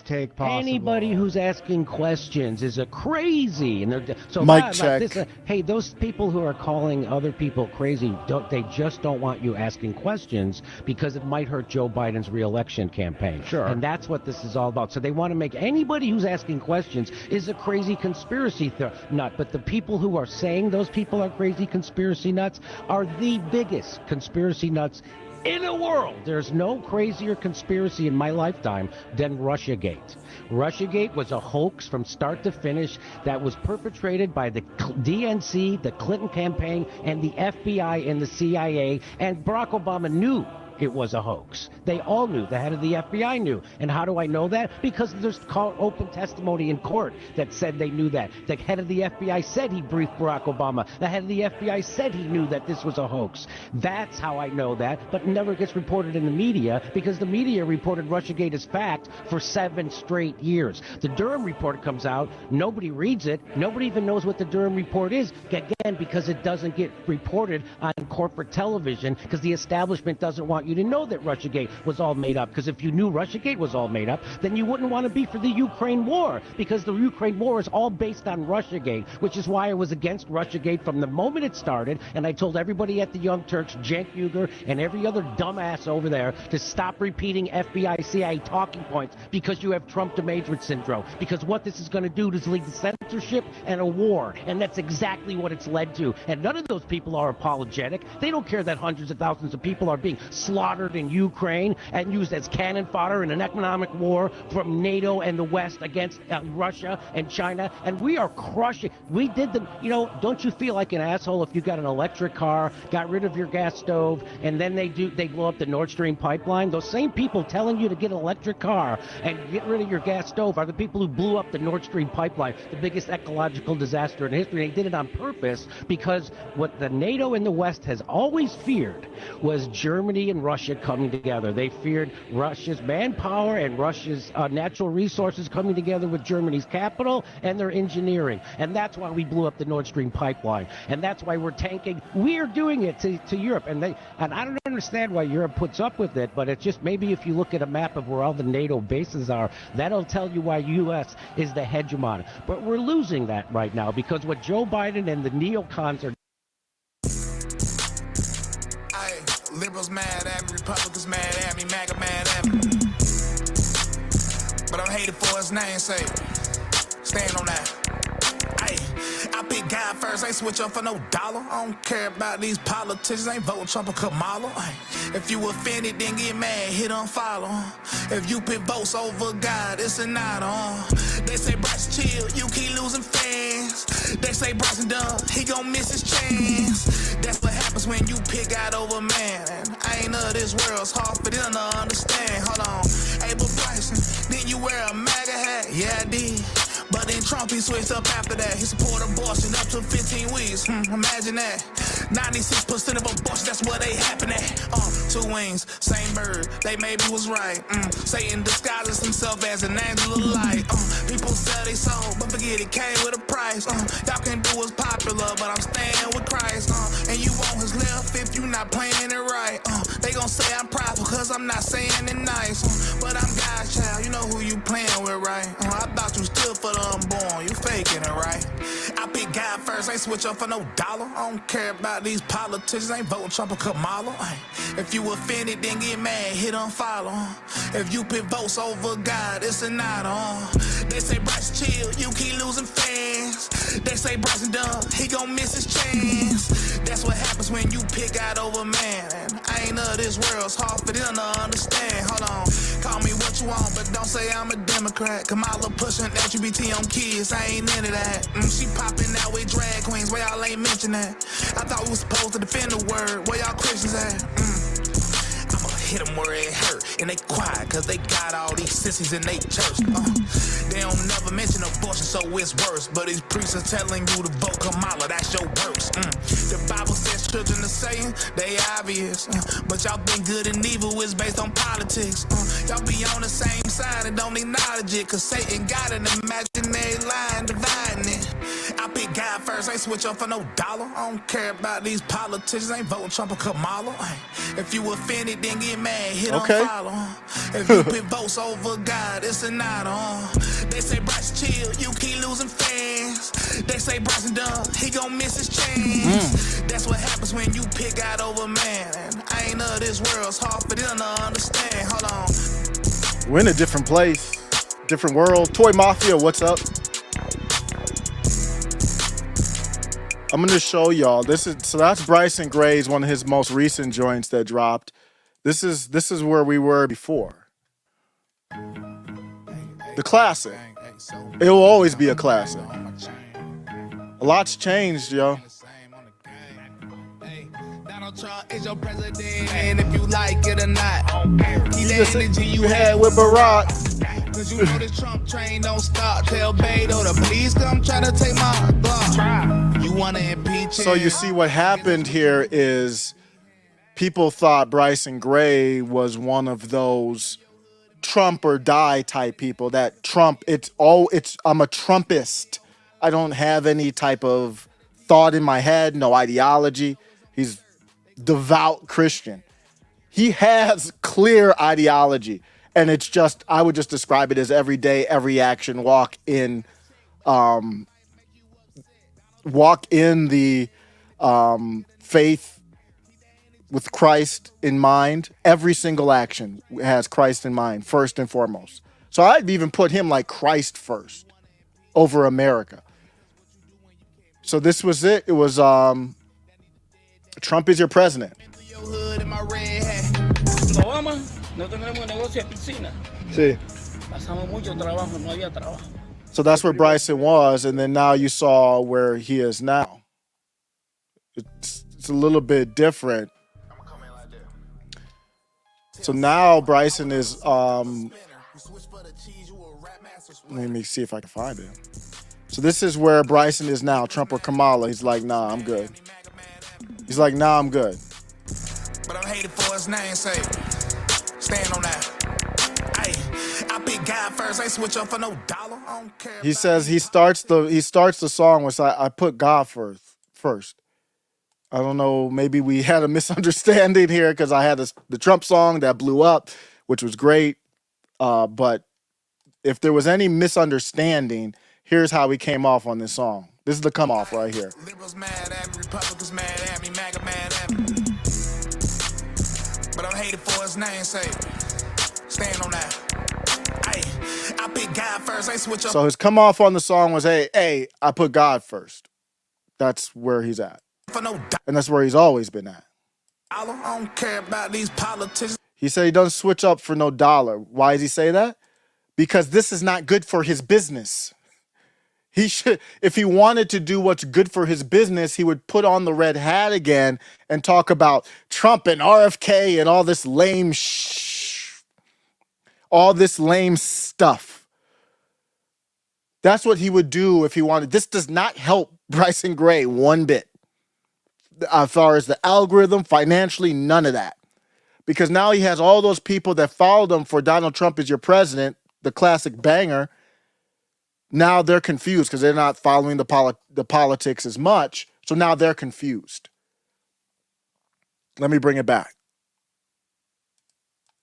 take possible. Anybody who's asking questions is a crazy, and they're so. Mic check. Hey, those people who are calling other people crazy, they just don't want you asking questions because it might hurt Joe Biden's re-election campaign. Sure. And that's what this is all about. So they want to make anybody who's asking questions is a crazy conspiracy nut. But the people who are saying those people are crazy conspiracy nuts are the biggest conspiracy nuts in the world. There's no crazier conspiracy in my lifetime than Russiagate. Russiagate was a hoax from start to finish that was perpetrated by the DNC, the Clinton campaign, and the FBI and the CIA, and Barack Obama knew it was a hoax. They all knew. The head of the FBI knew. And how do I know that? Because there's open testimony in court that said they knew that. The head of the FBI said he briefed Barack Obama. The head of the FBI said he knew that this was a hoax. That's how I know that, but it never gets reported in the media because the media reported Russiagate as fact for 7 straight years. The Durham report comes out. Nobody reads it. Nobody even knows what the Durham report is, again, because it doesn't get reported on corporate television because the establishment doesn't want you to know that Russiagate was all made up. Because if you knew Russiagate was all made up, then you wouldn't want to be for the Ukraine war, because the Ukraine war is all based on Russiagate, which is why I was against Russiagate from the moment it started. And I told everybody at the Young Turks, Cenk Uygur, and every other dumbass over there to stop repeating FBI, CIA talking points because you have Trump demandrement syndrome. Because what this is going to do is lead to censorship and a war. And that's exactly what it's led to. And none of those people are apologetic. They don't care that hundreds of thousands of people are being slaughtered in Ukraine and used as cannon fodder in an economic war from NATO and the West against Russia and China. And we are crushing. We did the, don't you feel like an asshole if you got an electric car, got rid of your gas stove, and then they blow up the Nord Stream pipeline? Those same people telling you to get an electric car and get rid of your gas stove are the people who blew up the Nord Stream pipeline, the biggest ecological disaster in history. They did it on purpose because what the NATO and the West has always feared was Germany and Russia coming together. They feared Russia's manpower and Russia's natural resources coming together with Germany's capital and their engineering. And that's why we blew up the Nord Stream pipeline. And that's why we're tanking. We're doing it to Europe. And I don't understand why Europe puts up with it, but it's just maybe if you look at a map of where all the NATO bases are, that'll tell you why U.S. is the hegemon. But we're losing that right now because what Joe Biden and the neocons are. Liberals mad at me, Republicans mad at me, MAGA mad at me. But I'm hated for his namesake. Stand on that. I pick God first, ain't switch up for no dollar. I don't care about these politicians, ain't voting Trump or Kamala. If you offended, then get mad, hit unfollow. If you pick votes over God, it's an honor. They say Bryson chill, you keep losing fans. They say Bryson done, he gon' miss his chance. That's what happens when you pick God over man. And I ain't of this world, it's hard for them to understand. Hold on, hey, but Bryson, didn't you wear a MAGA hat? Yeah, I did. But then Trump, he switched up after that. He supported abortion up to 15 weeks. Imagine that. 96% of abortions, that's where they happen at. 2 wings, same bird. They maybe was right. Satan disguises himself as an angel of light. People sell they soul, but forget it came with a price. Y'all can do what's popular, but I'm staying with Christ. And you want his left if you not playing it right. They gon' say I'm prideful cause I'm not saying it nice. But I'm God's child, you know who you playing with, right? I thought you stood for the unborn, you faking it, right? I pick God first, ain't switch up for no dollar. I don't care about these politicians, ain't voting Trump or Kamala. If you offended, then get mad, hit unfollow. If you pick votes over God, it's an honor. They say Bryson chill, you keep losing fans. They say Bryson done, he gon' miss his chance. That's what happens when you pick God over man. And I ain't of this world, it's hard for them to understand. Hold on, call me what you want, but don't say I'm a Democrat. Kamala pushing LGBT on kids, I ain't into that. She popping out with drag queens, why y'all ain't mention that? I thought we was supposed to defend the word, where y'all Christians at? I'ma hit them where it hurt, and they quiet, cause they got all these sissies in they church. They don't never mention abortion, so it's worse. But these priests are telling you to vote Kamala, that's your worst. The Bible says children are saying they obvious. But y'all think good and evil is based on politics. Y'all be on the same side and don't acknowledge it, cause Satan got an imaginary line dividing it. I pick God God first, ain't switch up for no dollar. I don't care about these politicians, ain't voting Trump or Kamala. If you offended, then get mad, hit unfollow. If you put votes over God, it's an honor. They say Bryson chill, you keep losing fans. They say Bryson done, he gon' miss his chance. That's what happens when you pick out over man. I ain't of this world, it's hard for them to understand. Hold on. We're in a different place, different world. Toy Mafia, what's up? I'm gonna show y'all. So that's Bryson Gray's, one of his most recent joints that dropped. This is where we were before. The classic. It will always be a classic. A lot's changed, yo. Donald Trump is your president, and if you like it or not, he The the energy you had had with Barack. Cause you know this Trump train don't stop. Tell Beto to please come try to take my block. You wanna impeach him? So you see what happened here is people thought Bryson Gray was one of those Trump or die type people. That Trump, I'm a Trumpist. I don't have any type of thought in my head, no ideology. He's devout Christian. He has clear ideology. And it's just, I would just describe it as every day, every action, walk in the faith with Christ in mind. Every single action has Christ in mind, first and foremost. So I'd even put him like Christ first over America. So this was it. It was Trump is your president. No tenemos negocio de piscina. Sí. Pasamos mucho trabajo, no había trabajo. So that's where Bryson was, and then now you saw where he is now. It's a little bit different. So now Bryson is let me see if I can find it. So this is where Bryson is now, Trump or Kamala. He's like, nah, I'm good. He's like, nah, I'm good. But I'm hated for his namesake. Stand on that. Hey, I pick God first. I switch up for no dollar. I don't care. He says he starts the song with I put God first. I don't know. Maybe we had a misunderstanding here because I had the Trump song that blew up, which was great. But if there was any misunderstanding, here's how we came off on this song. This is the come off right here. Liberals mad at me, Republicans mad at me, MAGA mad at me. But I'm hated for his namesake. Stand on that. Hey, I pick God first. I switch up. So his come off on the song was, hey, I put God first. That's where he's at. For no dollar. And that's where he's always been at. I don't care about these politicians. He said he doesn't switch up for no dollar. Why does he say that? Because this is not good for his business. He should, if he wanted to do what's good for his business, he would put on the red hat again and talk about Trump and RFK and all this lame stuff. That's what he would do if he wanted. This does not help Bryson Gray one bit. As far as the algorithm, financially, none of that. Because now he has all those people that followed him for Donald Trump is your president, the classic banger. Now they're confused because they're not following the politics as much. So now they're confused. Let me bring it back.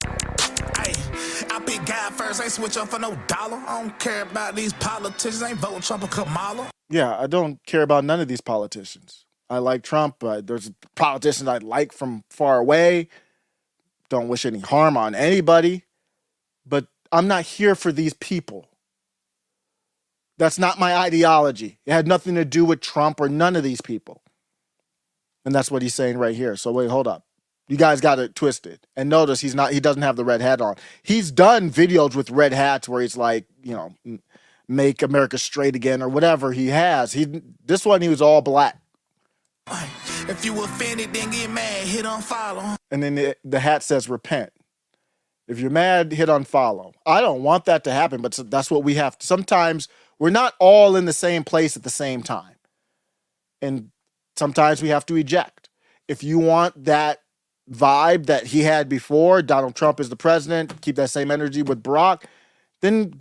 Hey, I pick God first. I switch up for no dollar. I don't care about these politicians. I ain't voting Trump or Kamala. Yeah, I don't care about none of these politicians. I like Trump, but there's politicians I like from far away. Don't wish any harm on anybody. But I'm not here for these people. That's not my ideology. It had nothing to do with Trump or none of these people. And that's what he's saying right here. So wait, hold up. You guys got it twisted. And notice he doesn't have the red hat on. He's done videos with red hats where he's like, make America straight again or whatever he has. This one, he was all black. If you offended, then get mad, hit unfollow. And then the hat says repent. If you're mad, hit unfollow. I don't want that to happen, but that's what we have to. Sometimes we're not all in the same place at the same time. And sometimes we have to eject. If you want that vibe that he had before, Donald Trump is the president, keep that same energy with Barack, then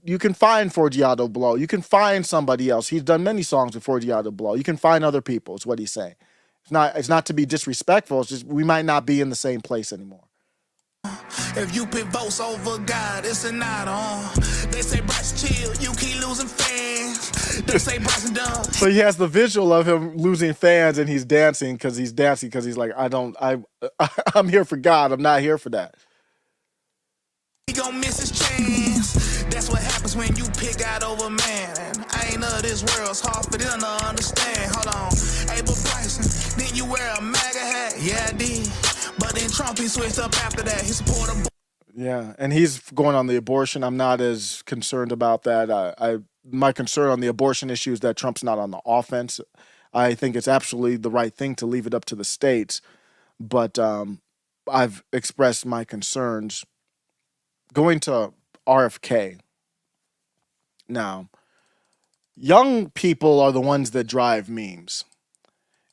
you can find Forgiato Blow. You can find somebody else. He's done many songs with Forgiato Blow. You can find other people, is what he's saying. It's not to be disrespectful. It's just we might not be in the same place anymore. If you put votes over God, it's an item. They say Bryson chill, you keep losing fans. They say Bryson dumb. So he has the visual of him losing fans, and he's dancing because he's like, I'm here for God. I'm not here for that. He gon' miss his chance. That's what happens when you pick out over man. And I ain't of this world, it's hard for them to understand. Hold on, hey, but Bryson, didn't you wear a MAGA hat? Yeah, I did. But then Trump, he switched up after that. He supported. Yeah, and he's going on the abortion. I'm not as concerned about that. My concern on the abortion issue is that Trump's not on the offense. I think it's absolutely the right thing to leave it up to the states, but I've expressed my concerns. Going to RFK. Now, young people are the ones that drive memes.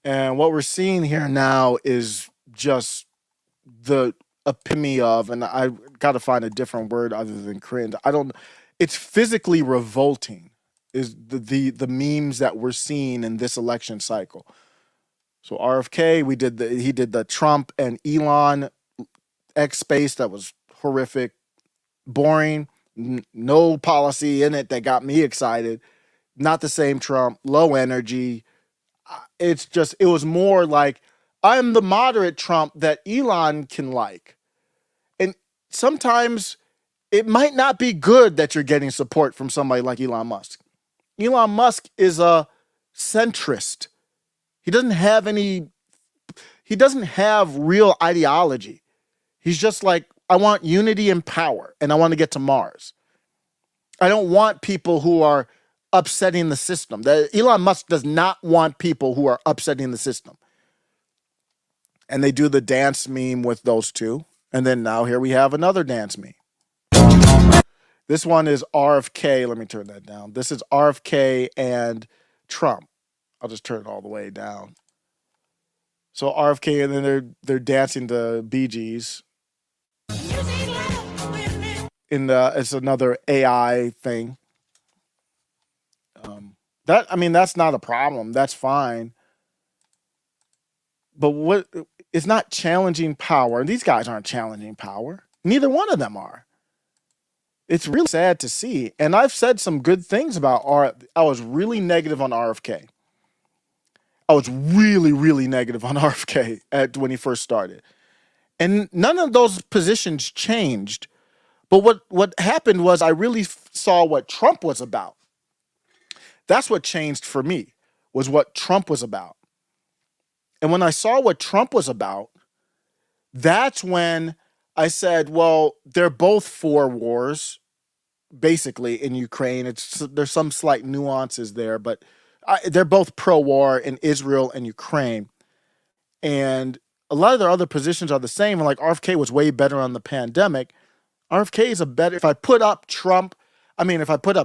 And what we're seeing here now is just the epitome of, and I got to find a different word other than cringe. It's physically revolting is the memes that we're seeing in this election cycle. So RFK, he did the Trump and Elon X space that was horrific, boring, no policy in it that got me excited. Not the same Trump, low energy. It was more like, I'm the moderate Trump that Elon can like. And sometimes it might not be good that you're getting support from somebody like Elon Musk. Elon Musk is a centrist. He doesn't have real ideology. He's just like, I want unity and power, and I want to get to Mars. I don't want people who are upsetting the system. Elon Musk does not want people who are upsetting the system. And they do the dance meme with those two. And then now here we have another dance meme. This one is RFK. Let me turn that down. This is RFK and Trump. I'll just turn it all the way down. So RFK, and then they're dancing to Bee Gees. It's another AI thing. That's not a problem. That's fine. But it's not challenging power. These guys aren't challenging power. Neither one of them are. It's really sad to see. And I've said some good things about I was really negative on RFK. I was really, really negative on RFK when he first started. And none of those positions changed. But what happened was I really saw what Trump was about. That's what changed for me, was what Trump was about. And when I saw what Trump was about, that's when I said, well, they're both for wars, basically, in Ukraine. There's some slight nuances there, but they're both pro-war in Israel and Ukraine. And a lot of their other positions are the same. And like RFK was way better on the pandemic. RFK is if I put up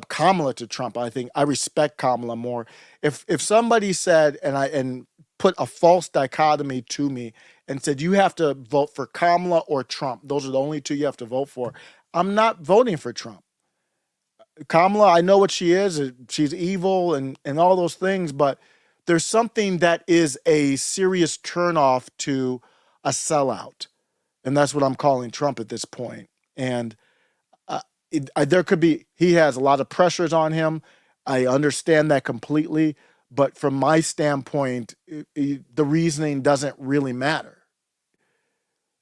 Kamala to Trump, I think I respect Kamala more. If somebody said, and put a false dichotomy to me and said, you have to vote for Kamala or Trump, those are the only two you have to vote for, I'm not voting for Trump. Kamala, I know what she is. She's evil and all those things, but there's something that is a serious turnoff to a sellout. And that's what I'm calling Trump at this point. And he has a lot of pressures on him. I understand that completely. But from my standpoint, the reasoning doesn't really matter.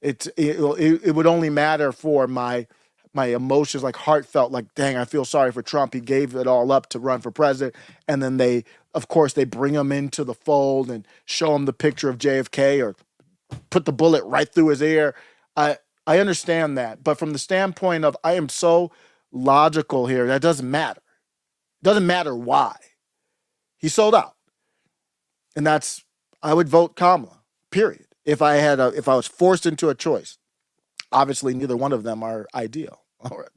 It would only matter for my emotions, like heartfelt, like, dang, I feel sorry for Trump. He gave it all up to run for president. And then they bring him into the fold and show him the picture of JFK or put the bullet right through his ear. I understand that. But from the standpoint of, I am so logical here, that doesn't matter. It doesn't matter why. He sold out. And I would vote Kamala, period. If I was forced into a choice. Obviously, neither one of them are ideal.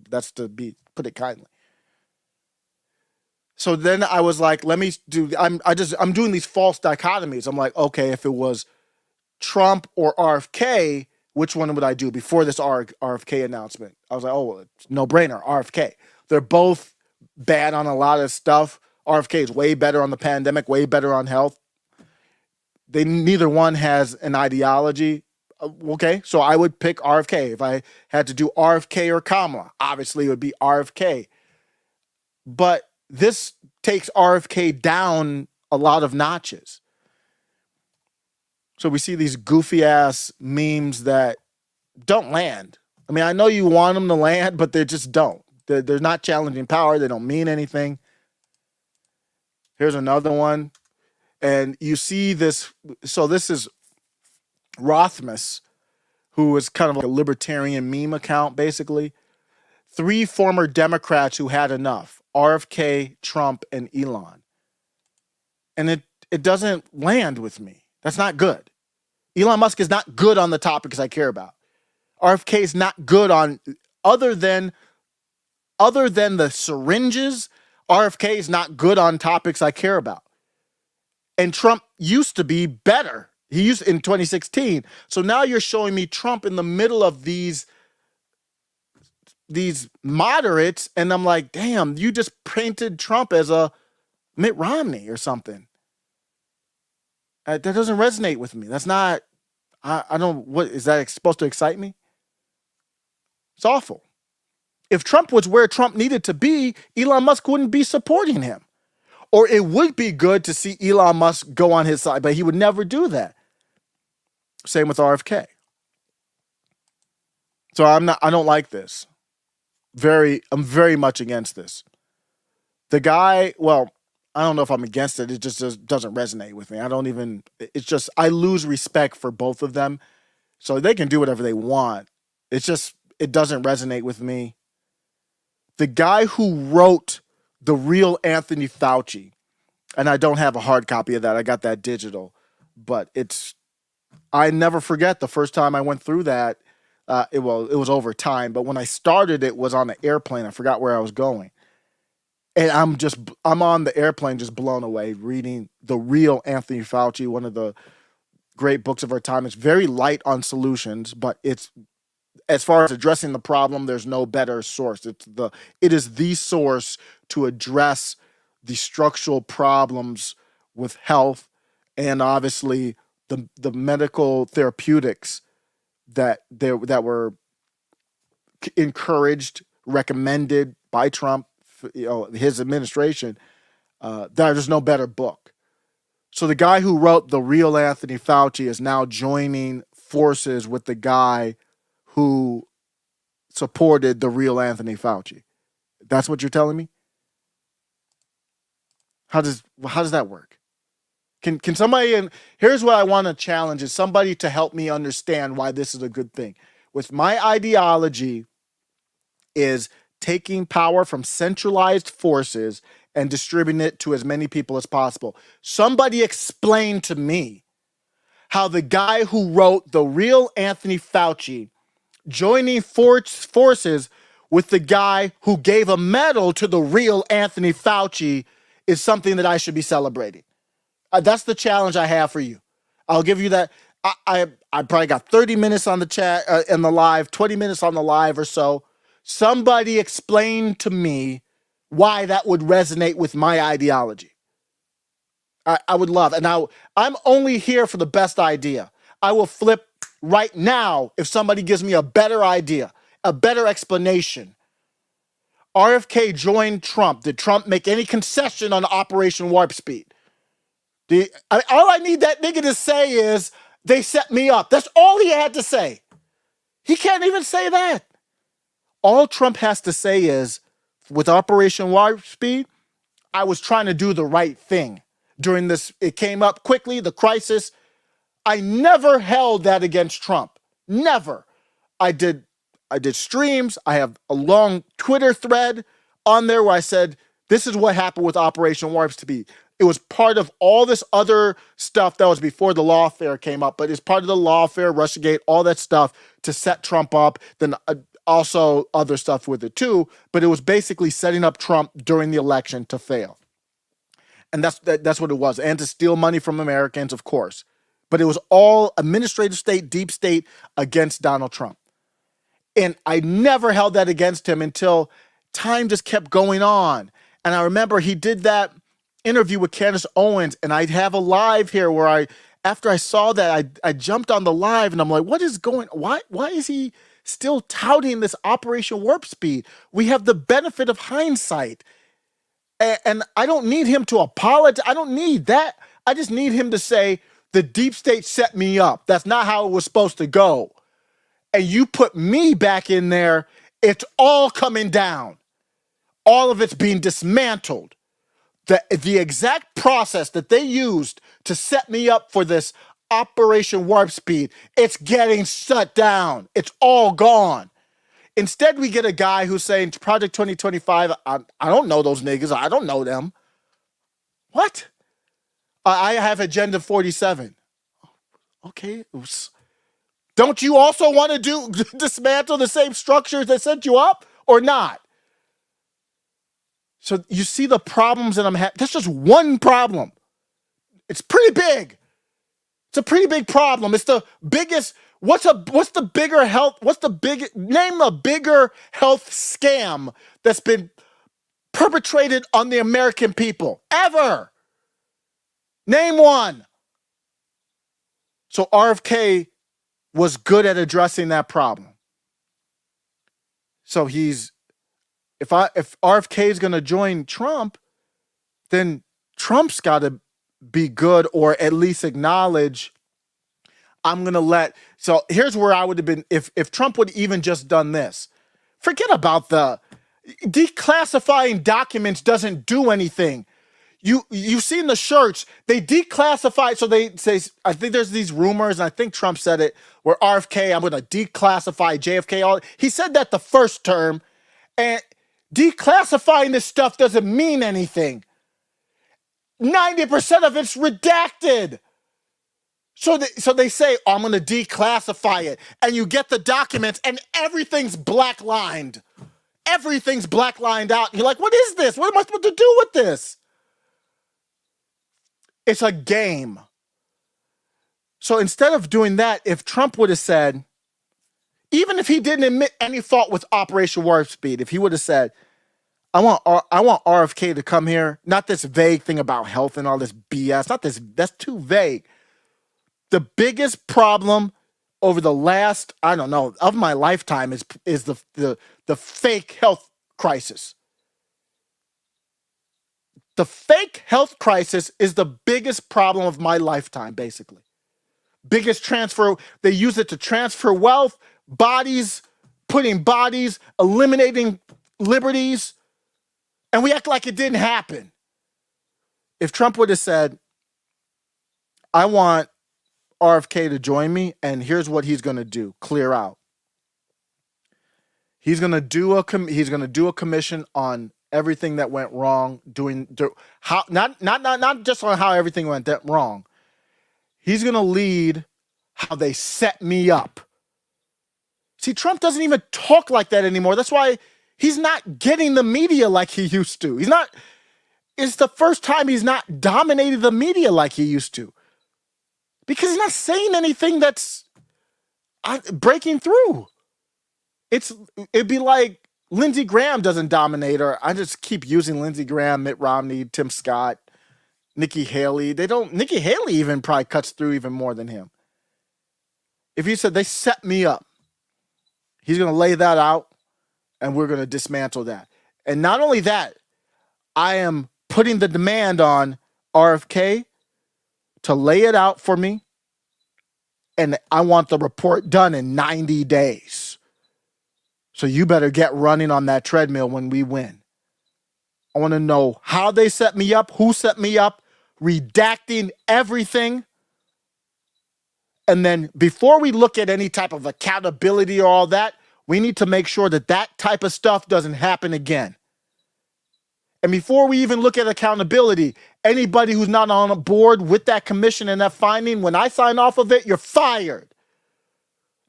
That's put it kindly. So then I was like, I'm doing these false dichotomies. I'm like, okay, if it was Trump or RFK, which one would I do before this RFK announcement? I was like, oh, well, it's no brainer, RFK. They're both bad on a lot of stuff. RFK is way better on the pandemic, way better on health. Neither one has an ideology. Okay, so I would pick RFK. If I had to do RFK or Kamala, obviously it would be RFK. But this takes RFK down a lot of notches. So we see these goofy ass memes that don't land. I mean, I know you want them to land, but they just don't. They're not challenging power. They don't mean anything. Here's another one. And you see this. So this is Rothmus, who is kind of like a libertarian meme account, basically. 3 former Democrats who had enough: RFK, Trump, and Elon. And it doesn't land with me. That's not good. Elon Musk is not good on the topics I care about. RFK is not good on, other than the syringes, RFK is not good on topics I care about. And Trump used to be better. He used in 2016. So now you're showing me Trump in the middle of these moderates, and I'm like, damn, you just painted Trump as a Mitt Romney or something. That doesn't resonate with me. That's not, I don't, what is that supposed to excite me? It's awful. If Trump was where Trump needed to be, Elon Musk wouldn't be supporting him. Or it would be good to see Elon Musk go on his side, but he would never do that. Same with RFK. So I don't like this. I'm very much against this. The guy, well, I don't know if I'm against it. It just doesn't resonate with me. I lose respect for both of them. So they can do whatever they want. It doesn't resonate with me. The guy who wrote The Real Anthony Fauci, and I don't have a hard copy of that. I got that digital, but I never forget the first time I went through that. It was over time, but when I started, it was on an airplane. I forgot where I was going. And I'm on the airplane just blown away reading The Real Anthony Fauci, one of the great books of our time. It's very light on solutions, but it's, as far as addressing the problem, there's no better source. It is the source to address the structural problems with health, and obviously the medical therapeutics that were encouraged, recommended by Trump, his administration. There's no better book. So the guy who wrote The Real Anthony Fauci is now joining forces with the guy who supported The Real Anthony Fauci. That's what you're telling me? How does that work? Can somebody, and here's what I want to challenge, is somebody to help me understand why this is a good thing. With my ideology is taking power from centralized forces and distributing it to as many people as possible. Somebody explain to me how the guy who wrote The Real Anthony Fauci joining forces with the guy who gave a medal to the real Anthony Fauci is something that I should be celebrating. That's the challenge I have for you. I'll give you that. I probably got 30 minutes on the chat, in the live, 20 minutes on the live or so. Somebody explain to me why that would resonate with my ideology. I would love, and I'm only here for the best idea. I will flip right now if somebody gives me a better idea, a better explanation. RFK joined Trump. Did Trump make any concession on Operation Warp Speed? All I need that nigga to say is, they set me up. That's all he had to say. He can't even say that. All Trump has to say is, with Operation Warp Speed, I was trying to do the right thing during this. It came up quickly, the crisis. I never held that against Trump. Never. I did streams. I have a long Twitter thread on there where I said, this is what happened with Operation Warp Speed. It was part of all this other stuff that was before the lawfare came up, but it's part of the lawfare, Russiagate, all that stuff to set Trump up. Then also other stuff with it too. But it was basically setting up Trump during the election to fail. And that's what it was. And to steal money from Americans, of course. but it was all administrative state, deep state against Donald Trump. And I never held that against him until time just kept going on. And I remember he did that interview with Candace Owens, and I'd have a live here where after I saw that, I jumped on the live and I'm like, what is going, why is he still touting this Operation Warp Speed? We have the benefit of hindsight. And I don't need him to apologize. I don't need that. I just need him to say, the deep state set me up. That's not how it was supposed to go. And you put me back in there, it's all coming down. All of it's being dismantled. The exact process that they used to set me up for this Operation Warp Speed, it's getting shut down. It's all gone. Instead, we get a guy who's saying, Project 2025, I don't know those niggas. I don't know them. What? I have Agenda 47. Okay. Don't you also want to dismantle the same structures that set you up or not? So you see the problems that I'm having. That's just one problem. It's pretty big. It's a pretty big problem. It's the biggest. Name a bigger health scam that's been perpetrated on the American people ever. Name one. So RFK was good at addressing that problem. So if RFK is going to join Trump, then Trump's got to be good, or at least acknowledge, so here's where I would have been if Trump would even just done this. Forget about the declassifying documents doesn't do anything. You've seen the shirts, they declassify, so they say, I think there's these rumors, and I think Trump said it, where RFK, I'm going to declassify JFK. He said that the first term, and declassifying this stuff doesn't mean anything. 90% of it's redacted. So they say, I'm going to declassify it, and you get the documents, and everything's black-lined. Everything's black-lined out. You're like, what is this? What am I supposed to do with this? It's a game. So instead of doing that, if Trump would have said, even if he didn't admit any fault with Operation Warp Speed, if he would have said, I want RFK to come here, not this vague thing about health and all this BS, that's too vague. The biggest problem over the last, I don't know, of my lifetime is the fake health crisis. The fake health crisis is the biggest problem of my lifetime, basically. Biggest transfer, they use it to transfer wealth, bodies, putting bodies, eliminating liberties, and we act like it didn't happen. If Trump would have said, I want RFK to join me, and here's what he's going to do, clear out. He's going to do a commission on everything that went wrong, not just on how everything went wrong. He's going to lead how they set me up. See, Trump doesn't even talk like that anymore. That's why he's not getting the media like he used to. It's the first time he's not dominated the media like he used to. Because he's not saying anything that's breaking through. It'd be like Lindsey Graham doesn't dominate, or I just keep using Lindsey Graham, Mitt Romney, Tim Scott, Nikki Haley. Nikki Haley even probably cuts through even more than him. If he said, they set me up, he's going to lay that out, and we're going to dismantle that. And not only that, I am putting the demand on RFK to lay it out for me, and I want the report done in 90 days. So you better get running on that treadmill when we win. I want to know how they set me up, who set me up, redacting everything. And then before we look at any type of accountability or all that, we need to make sure that that type of stuff doesn't happen again. And before we even look at accountability, anybody who's not on board with that commission and that finding, when I sign off of it, you're fired.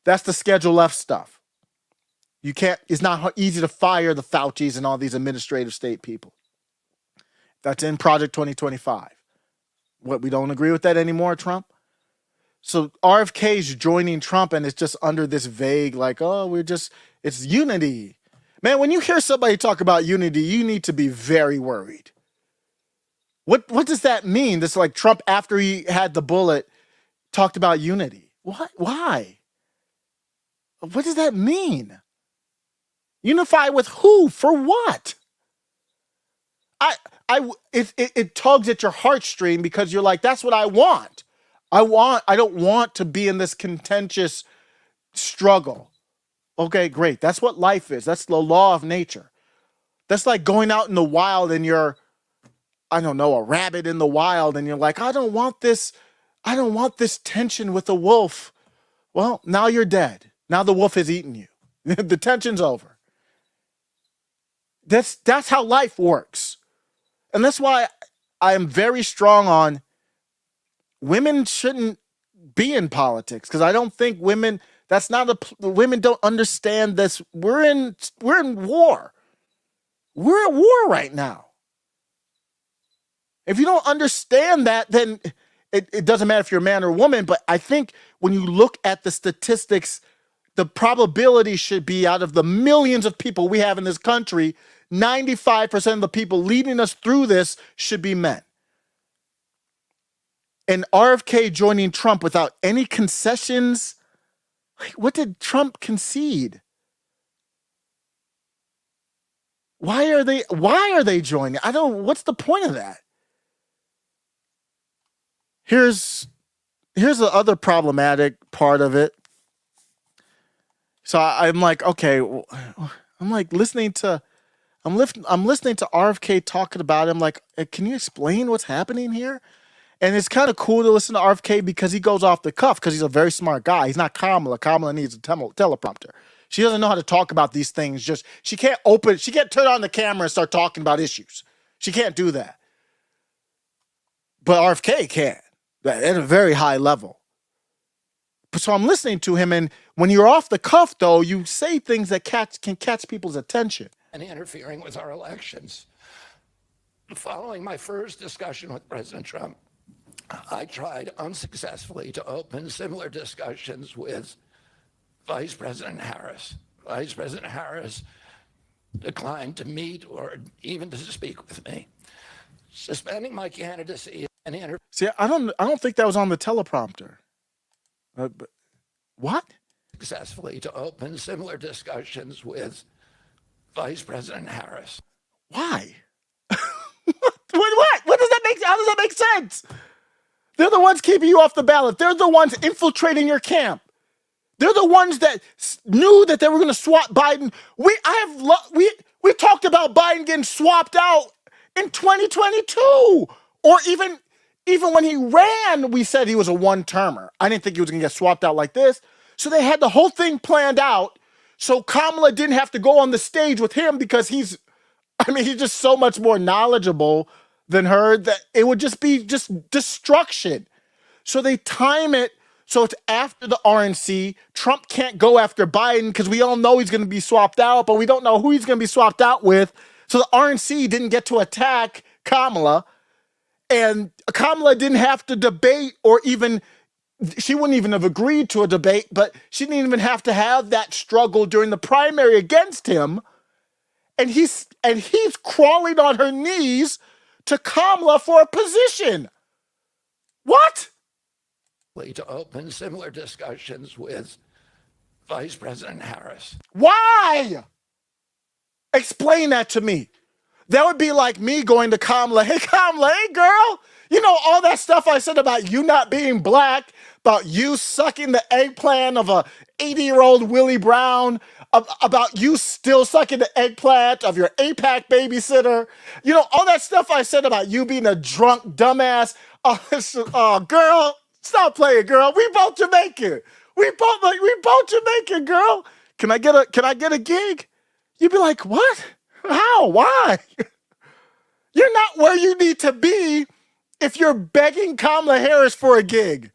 That's the Schedule F stuff. It's not easy to fire the Faucis and all these administrative state people. That's in Project 2025. What, we don't agree with that anymore, Trump? So RFK's joining Trump, and it's just under this vague, like, oh, it's unity. Man, when you hear somebody talk about unity, you need to be very worried. What does that mean? This like Trump, after he had the bullet, talked about unity. What? Why? What does that mean? Unify with who? For what? It tugs at your heartstring because you're like, that's what I want. I don't want to be in this contentious struggle. Okay, great. That's what life is. That's the law of nature. That's like going out in the wild and you're, I don't know, a rabbit in the wild, and you're like, I don't want this tension with the wolf. Well, now you're dead. Now the wolf has eaten you. The tension's over. That's how life works. And that's why I am very strong on women shouldn't be in politics, because I don't think women, women don't understand this. We're in war. We're at war right now. If you don't understand that, then it doesn't matter if you're a man or a woman. But I think when you look at the statistics, the probability should be, out of the millions of people we have in this country, 95% of the people leading us through this should be men. And RFK joining Trump without any concessions, like, what did Trump concede? Why are they joining? What's the point of that? Here's the other problematic part of it. So I'm like, okay, I'm like listening to RFK talking about him. Like, can you explain what's happening here? And it's kind of cool to listen to RFK because he goes off the cuff, because he's a very smart guy. He's not Kamala. Kamala needs a teleprompter. She doesn't know how to talk about these things. She can't turn on the camera and start talking about issues. She can't do that. But RFK can, at a very high level. So I'm listening to him, and when you're off the cuff, though, you say things that can catch people's attention. And interfering with our elections. Following my first discussion with President Trump, I tried unsuccessfully to open similar discussions with Vice President Harris. Vice President Harris declined to meet or even to speak with me, suspending my candidacy. See, I don't think that was on the teleprompter. But what? Successfully to open similar discussions with Vice President Harris. Why? What? How does that make sense? They're the ones keeping you off the ballot. They're the ones infiltrating your camp. They're the ones that knew that they were going to swap Biden. We talked about Biden getting swapped out in 2022, or even when he ran, we said he was a one-termer. I didn't think he was going to get swapped out like this. So they had the whole thing planned out, so Kamala didn't have to go on the stage with him, because he's just so much more knowledgeable than her, that it would just be destruction. So they time it so it's after the RNC. Trump can't go after Biden because we all know he's going to be swapped out, but we don't know who he's going to be swapped out with. So the RNC didn't get to attack Kamala, and Kamala didn't have to debate, or even, she wouldn't even have agreed to a debate, but she didn't even have to have that struggle during the primary against him. And he's crawling on her knees to Kamala for a position. What? To open similar discussions with Vice President Harris. Why? Explain that to me. That would be like me going to Kamala. Hey, Kamala, hey, girl. You know, all that stuff I said about you not being black, about you sucking the eggplant of a 80-year-old Willie Brown, about you still sucking the eggplant of your APAC babysitter. You know, all that stuff I said about you being a drunk dumbass. Oh, girl, stop playing, girl. We both Jamaican. We both Jamaican, girl. Can I get a gig? You'd be like, what? How? Why? You're not where you need to be if you're begging Kamala Harris for a gig.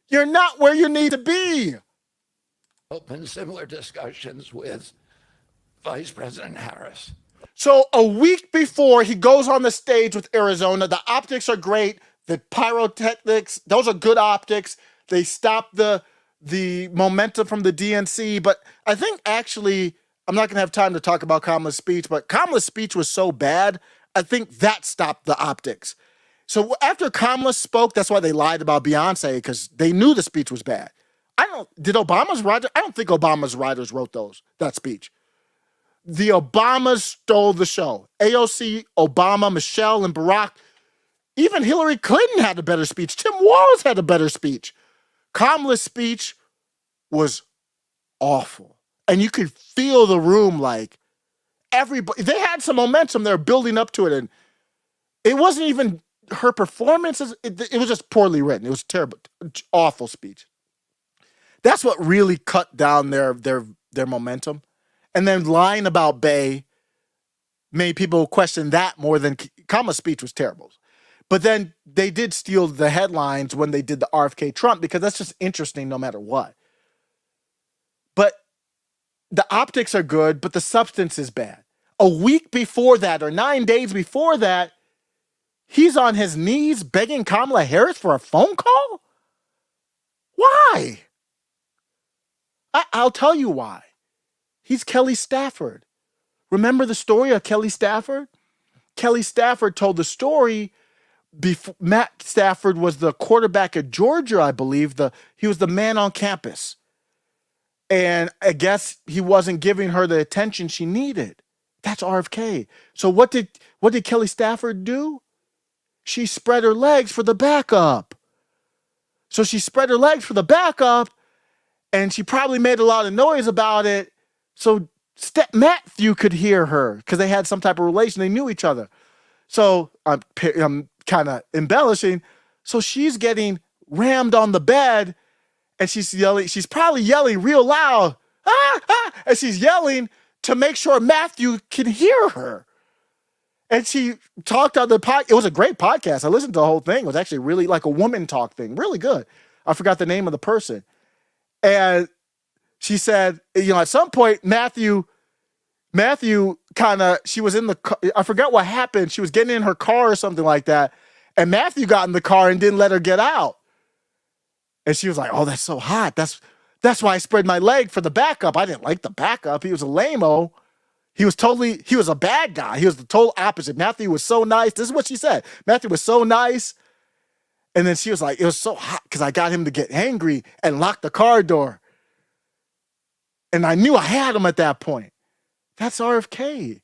You're not where you need to be. Open similar discussions with Vice President Harris. So a week before he goes on the stage with Arizona, the optics are great. The pyrotechnics, those are good optics. They stopped the momentum from the DNC. But I think actually, I'm not going to have time to talk about Kamala's speech, but Kamala's speech was so bad, I think that stopped the optics. So after Kamala spoke, that's why they lied about Beyonce, because they knew the speech was bad. I don't think Obama's writers wrote that speech. The Obamas stole the show. AOC, Obama, Michelle, and Barack. Even Hillary Clinton had a better speech. Tim Walz had a better speech. Kamala's speech was awful. And you could feel the room like everybody, they had some momentum. They're building up to it. And it wasn't even her performances. It was just poorly written. It was terrible, awful speech. That's what really cut down their momentum. And then lying about Bey made people question that more than Kamala's speech was terrible. But then they did steal the headlines when they did the RFK Trump, because that's just interesting no matter what. But the optics are good, but the substance is bad. A week before that, or 9 days before that, he's on his knees begging Kamala Harris for a phone call? Why? I'll tell you why. He's Kelly Stafford. Remember the story of Kelly Stafford? Kelly Stafford told the story before Matt Stafford was the quarterback at Georgia, I believe. He was the man on campus. And I guess he wasn't giving her the attention she needed. That's RFK. So what did Kelly Stafford do? She spread her legs for the backup. So she spread her legs for the backup, and she probably made a lot of noise about it. So Matthew could hear her because they had some type of relation. They knew each other. So I'm kind of embellishing. So she's getting rammed on the bed, and she's yelling. She's probably yelling real loud, ah, ah, and she's yelling to make sure Matthew can hear her. And she talked on the podcast. It was a great podcast. I listened to the whole thing. It was actually really like a woman talk thing. Really good. I forgot the name of the person. And she said, at some point, Matthew she was in the car. I forgot what happened. She was getting in her car or something like that. And Matthew got in the car and didn't let her get out. And she was like, oh, that's so hot. That's why I spread my leg for the backup. I didn't like the backup. He was a lame-o. He was a bad guy. He was the total opposite. Matthew was so nice. This is what she said. Matthew was so nice. And then she was like, it was so hot because I got him to get angry and lock the car door. And I knew I had him at that point. That's RFK.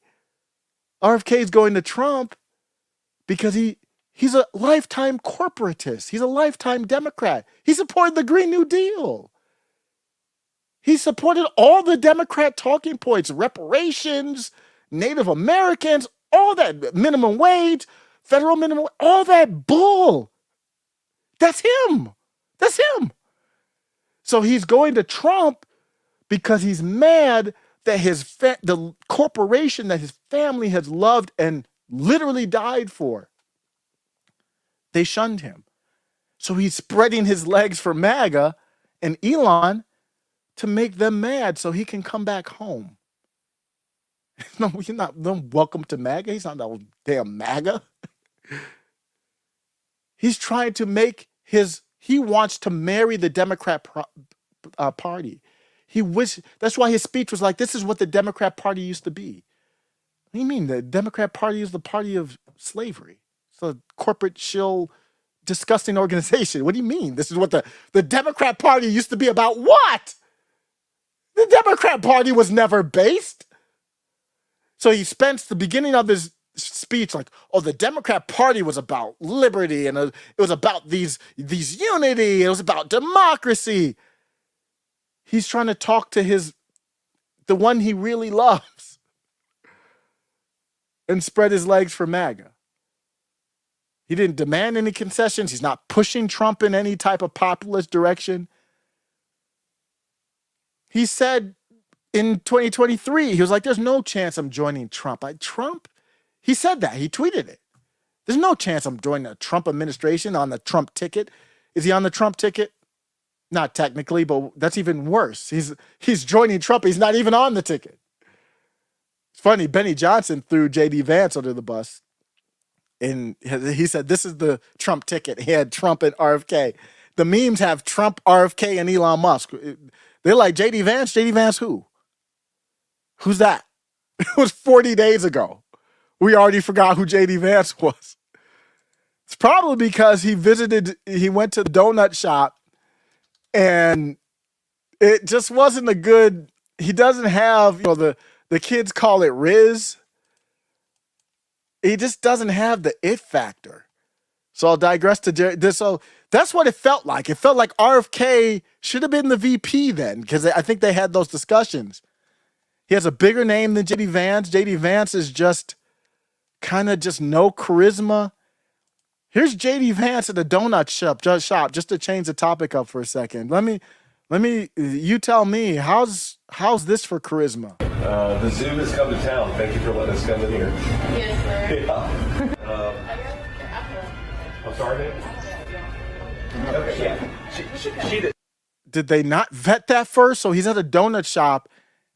RFK's going to Trump because he's a lifetime corporatist. He's a lifetime Democrat. He supported the Green New Deal. He supported all the Democrat talking points, reparations, Native Americans, all that, minimum wage, federal minimum, all that bull. That's him. That's him. So he's going to Trump because he's mad that the corporation that his family has loved and literally died for, they shunned him. So he's spreading his legs for MAGA and Elon to make them mad so he can come back home. No, you're not welcome to MAGA. He's not no damn MAGA. He's trying to he wants to marry the Democrat Party. That's why his speech was like, this is what the Democrat Party used to be. What do you mean? The Democrat Party is the party of slavery. It's a corporate shill, disgusting organization. What do you mean? This is what the Democrat Party used to be about. What? The Democrat Party was never based. So he spends the beginning of his speech like, oh, the Democrat Party was about liberty, and it was about these unity. It was about democracy. He's trying to talk to the one he really loves and spread his legs for MAGA. He didn't demand any concessions. He's not pushing Trump in any type of populist direction. He said in 2023, he was like, there's no chance I'm joining Trump. He said that. He tweeted it. There's no chance I'm joining a Trump administration on the Trump ticket. Is he on the Trump ticket? Not technically, but that's even worse. He's joining Trump. He's not even on the ticket. It's funny. Benny Johnson threw J.D. Vance under the bus. And he said, this is the Trump ticket. He had Trump and RFK. the memes have Trump, RFK, and Elon Musk. They're like, JD Vance? JD Vance who? Who's that? It was 40 days ago. We already forgot who JD Vance was. It's probably because he went to the donut shop and it just wasn't a good, he doesn't have, the kids call it Riz. He just doesn't have the it factor. So I'll digress to this. So that's what it felt like. It felt like RFK should have been the VP then, because I think they had those discussions. He has a bigger name than JD Vance. JD Vance is just kind of just no charisma. Here's JD Vance at a donut shop, just to change the topic up for a second. You tell me, how's this for charisma? The zoo has come to town. Thank you for letting us come in here. Yes, sir. Yeah. I'm sorry, man? Okay, yeah. She did. Did they not vet that first? So he's at a donut shop,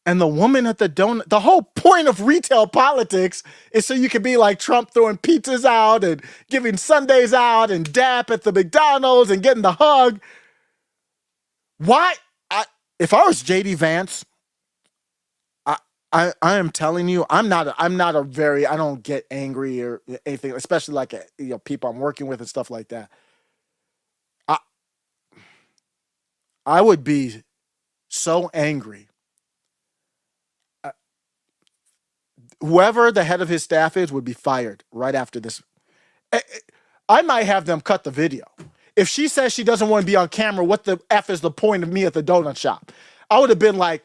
and the woman at the donut, the whole point of retail politics is so you can be like Trump throwing pizzas out and giving sundaes out and dap at the McDonald's and getting the hug. Why? If I was JD Vance, I am telling you, I don't get angry or anything, especially like people I'm working with and stuff like that. I would be so angry. Whoever the head of his staff is would be fired right after this. I might have them cut the video. If she says she doesn't want to be on camera, what the F is the point of me at the donut shop? I would have been like,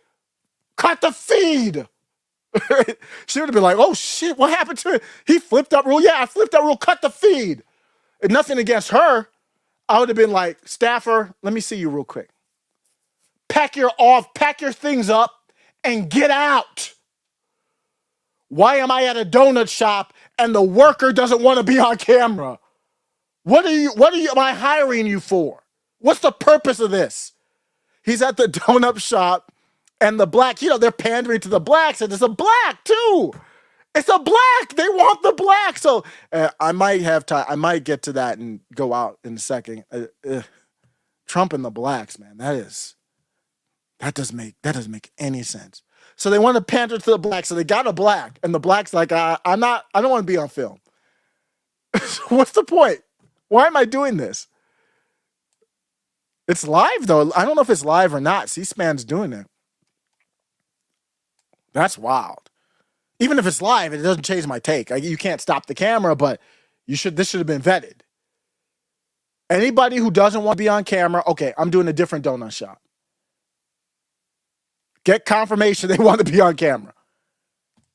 cut the feed. She would have been like, oh shit, what happened to it? He flipped up rule. Yeah, I flipped up rule, cut the feed. And nothing against her. I would have been like, staffer, let me see you real quick. Pack your things up and get out. Why am I at a donut shop and the worker doesn't want to be on camera? What am I hiring you for? What's the purpose of this? He's at the donut shop and the black, they're pandering to the blacks, and it's a black too. It's a black. They want the black. So I might have time. I might get to that and go out in a second. Trump and the blacks, man. That doesn't make any sense. So they want to pander to the black. So they got a black, and the black's like, I don't want to be on film. What's the point? Why am I doing this? It's live though. I don't know if it's live or not. C-SPAN's doing it. That's wild. Even if it's live, it doesn't change my take. You can't stop the camera, but this should have been vetted. Anybody who doesn't want to be on camera, okay, I'm doing a different donut shop. Get confirmation they want to be on camera.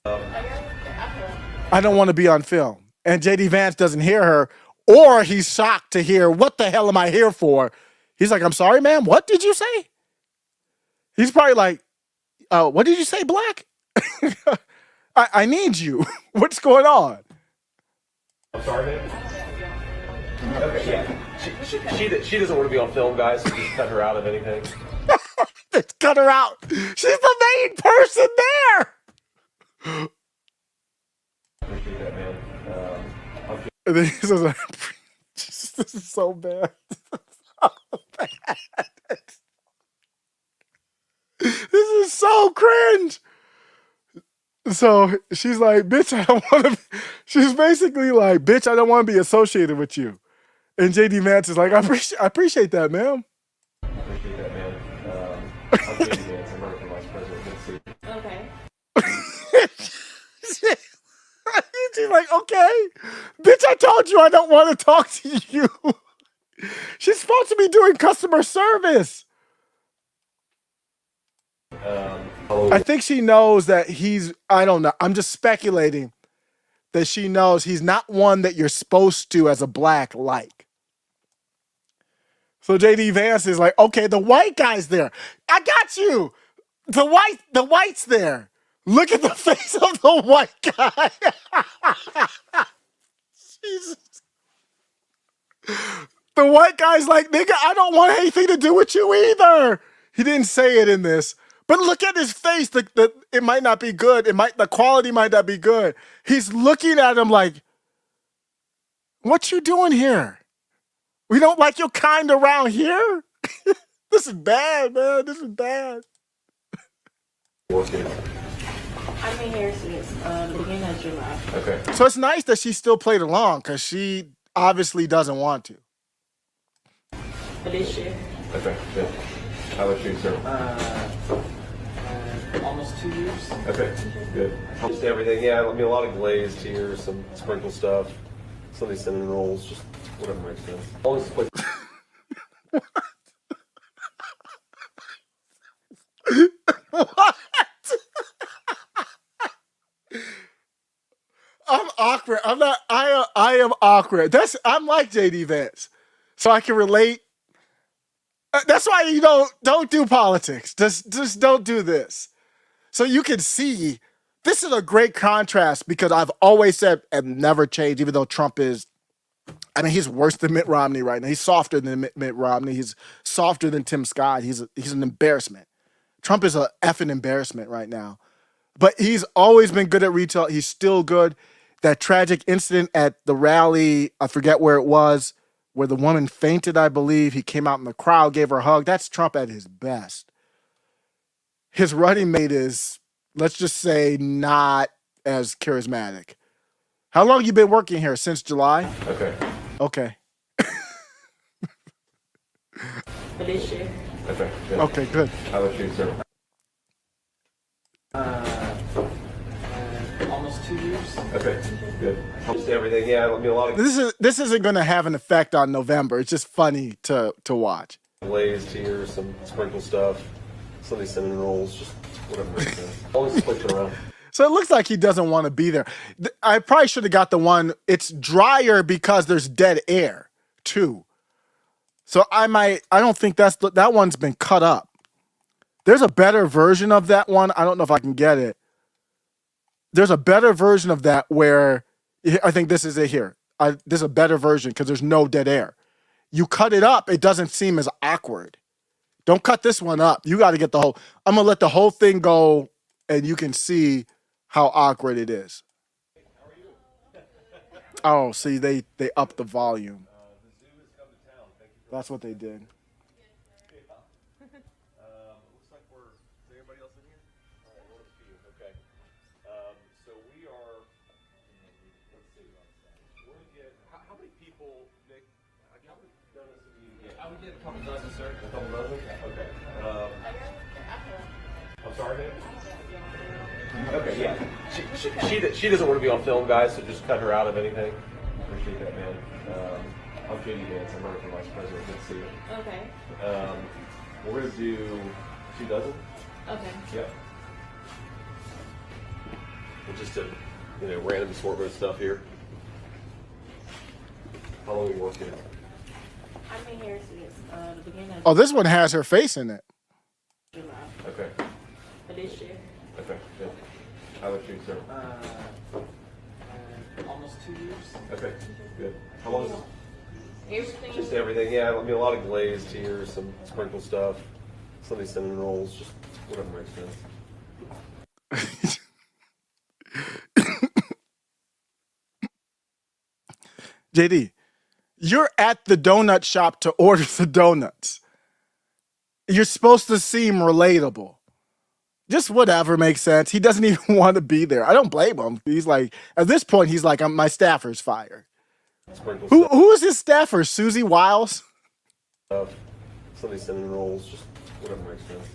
I don't want to be on film. And JD Vance doesn't hear her, or he's shocked to hear, what the hell am I here for? He's like, I'm sorry, ma'am. What did you say? He's probably like, what did you say, black? I need you. What's going on? I'm sorry, man? Okay, yeah. She doesn't want to be on film, guys, so just cut her out of anything. Let's cut her out. She's the main person there. Appreciate that, man. And then he says, this is so bad. This is so cringe. So she's like, bitch, I don't want to. She's basically like, bitch, I don't want to be associated with you. And JD Vance is like, I appreciate that, ma'am. I appreciate that, man. I'm JD Vance. I'm running for vice president. Let's see. Okay. She's like, okay, bitch, I told you I don't want to talk to you. She's supposed to be doing customer service. I think she knows that I don't know. I'm just speculating that she knows he's not one that you're supposed to, as a black, like. So JD Vance is like, okay, the white guy's there. I got you. The white's there. Look at the face of the white guy. Jesus. The white guy's like, nigga, I don't want anything to do with you either. He didn't say it in this. But look at his face. It might not be good. The quality might not be good. He's looking at him like, what you doing here? We don't like your kind around here? This is bad, man. This is bad. I've been here since the beginning of July. Okay. So it's nice that she still played along because she obviously doesn't want to. For this year. Okay. Good. How about you, sir? Almost 2 years. Okay. Good. Just everything. Yeah. I mean, a lot of glazed here, some sprinkle stuff, some of these cinnamon rolls, just whatever makes sense. Always play. What? I'm awkward. I'm not. I am awkward. I'm like JD Vance, so I can relate. That's why you don't do politics. Just don't do this. So you can see this is a great contrast because I've always said and never changed, even though Trump is. I mean, he's worse than Mitt Romney right now. He's softer than Mitt Romney. He's softer than Tim Scott. He's an embarrassment. Trump is a effing embarrassment right now. But he's always been good at retail. He's still good. That tragic incident at the rally, I forget where it was, where the woman fainted, I believe. He came out in the crowd, gave her a hug. That's Trump at his best. His running mate is, let's just say, not as charismatic. How long have you been working here? Since July? Okay. Okay. For this year. Okay. Good. Okay, good. How about you, sir? Almost 2 years. Okay. Good. Just everything. Yeah. I mean, a lot of This isn't going to have an effect on November. It's just funny to watch. glazed here, some sprinkle stuff, some of these cinnamon rolls, just whatever makes sense. Always switch it around. So it looks like he doesn't want to be there. I probably should have got the one. It's drier because there's dead air too. So I don't think that one's been cut up. There's a better version of that one. I don't know if I can get it. There's a better version of that where I think this is it here. This is a better version because there's no dead air. You cut it up, it doesn't seem as awkward. Don't cut this one up. You got to get the whole. I'm gonna let the whole thing go, and you can see how awkward it is. Oh, see, they upped the volume. That's what they did. Looks like is everybody else in here? All right, one of the few. Okay. So we are. Let's see. We're gonna get. How many people, Nick? How many donuts do you get? I would get a couple dozen, sir. A couple dozen? Okay. I'm sorry, Nick. Okay, yeah. She doesn't want to be on film, guys, so just cut her out of anything. Appreciate that, man. I'm JD Vance. I'm running for vice president. Good to see you. Okay. We're going to do 2 dozen. Okay. Yep. We'll just random assortment of stuff here. How long are you working? I've been here since the beginning of Oh, this one has her face in it. July. Okay. For this year. Okay. Good. How about you, sir? Almost 2 years. Okay. Good. How long is it? Everything. Just everything. Yeah. I mean, a lot of glazed here, some sprinkle stuff, some of these cinnamon rolls, just whatever makes sense. JD, you're at the donut shop to order the donuts. You're supposed to seem relatable. Just whatever makes sense. He doesn't even want to be there. I don't blame him. He's like, at this point, he's like, my staffer's fired. Sprinkle Who is his staffer? Susie Wiles? stuff, some of these cinnamon rolls, just whatever makes sense.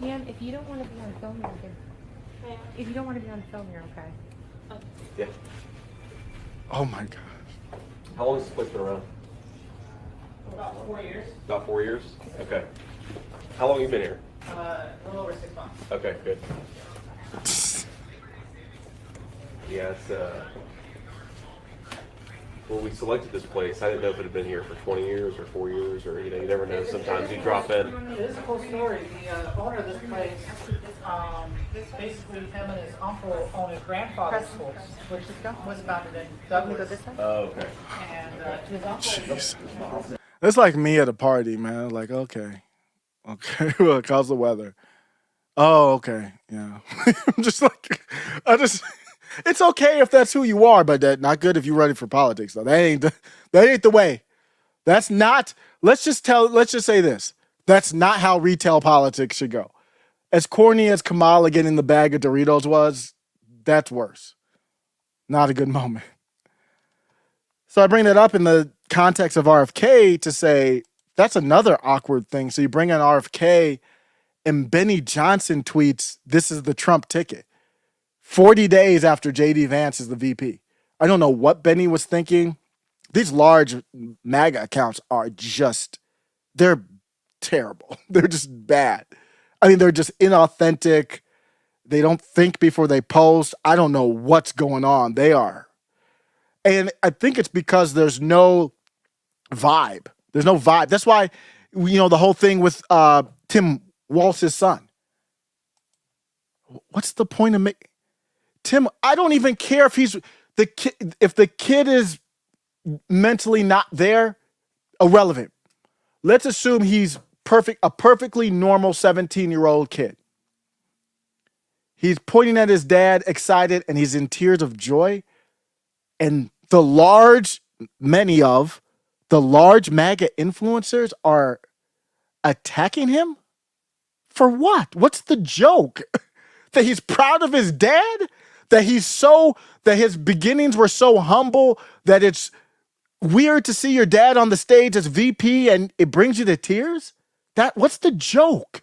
Yeah, if you don't want to be on film, you're okay. Yeah. If you don't want to be on film, you're okay. Yeah. Oh my gosh. How long has this place been around? About 4 years. About 4 years? Okay. How long have you been here? A little over 6 months. Okay, good. Yeah, it's when we selected this place, I didn't know if it had been here for 20 years or 4 years, or you never know. Sometimes you drop in. This is a cool story. The owner of this place, basically him and his uncle own his grandfather's school, which was founded in Douglas. Oh, okay. And his uncle. It's like me at a party, man. Like, okay. Look, how's the weather? Oh, okay. Yeah. I'm just like, it's okay if that's who you are, but that not good if you're running for politics, though. That ain't the way. That's not, let's just say this. That's not how retail politics should go. As corny as Kamala getting the bag of Doritos was, that's worse. Not a good moment. So I bring that up in the context of RFK to say that's another awkward thing. So you bring in RFK and Benny Johnson tweets, "This is the Trump ticket." 40 days after JD Vance is the VP. I don't know what Benny was thinking. These large MAGA accounts are just, they're terrible. They're just bad. I mean, they're just inauthentic. They don't think before they post. I don't know what's going on. They are. And I think it's because there's no vibe. There's no vibe. That's why, the whole thing with Tim Walz's son. What's the point of making Tim? I don't even care if he's the kid. If the kid is mentally not there, irrelevant. Let's assume he's a perfectly normal 17-year-old kid. He's pointing at his dad, excited, and he's in tears of joy. And many of the large MAGA influencers are attacking him? For what? What's the joke? That he's proud of his dad? That his beginnings were so humble that it's weird to see your dad on the stage as VP and it brings you to tears? What's the joke?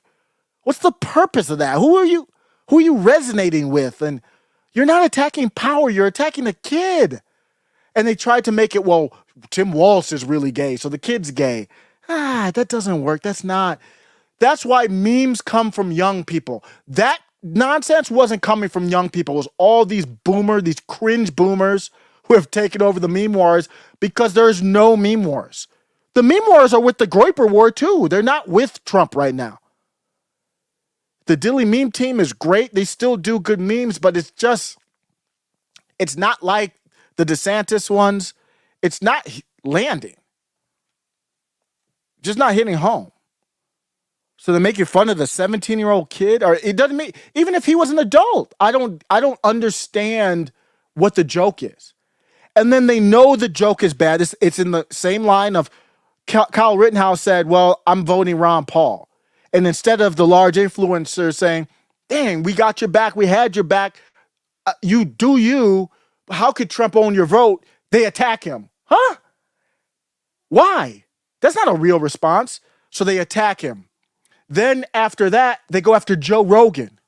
What's the purpose of that? Who are you resonating with? And you're not attacking power, you're attacking a kid. And they tried to make it, well, Tim Walz is really gay, so the kid's gay. That doesn't work. That's why memes come from young people. That nonsense wasn't coming from young people. It was all these cringe boomers who have taken over the meme wars because there's no meme wars. The meme wars are with the Groyper war too. They're not with Trump right now. The Dilly meme team is great. They still do good memes, but it's not like the DeSantis ones. It's not landing. Just not hitting home. So they're making fun of the 17-year-old kid, or it doesn't make, even if he was an adult, I don't understand what the joke is. And then they know the joke is bad. It's in the same line of Kyle Rittenhouse said, well, I'm voting Ron Paul. And instead of the large influencers saying, dang, we got your back, we had your back, you do you, how could Trump own your vote? They attack him. Huh? Why? That's not a real response. So they attack him. Then after that, they go after Joe Rogan.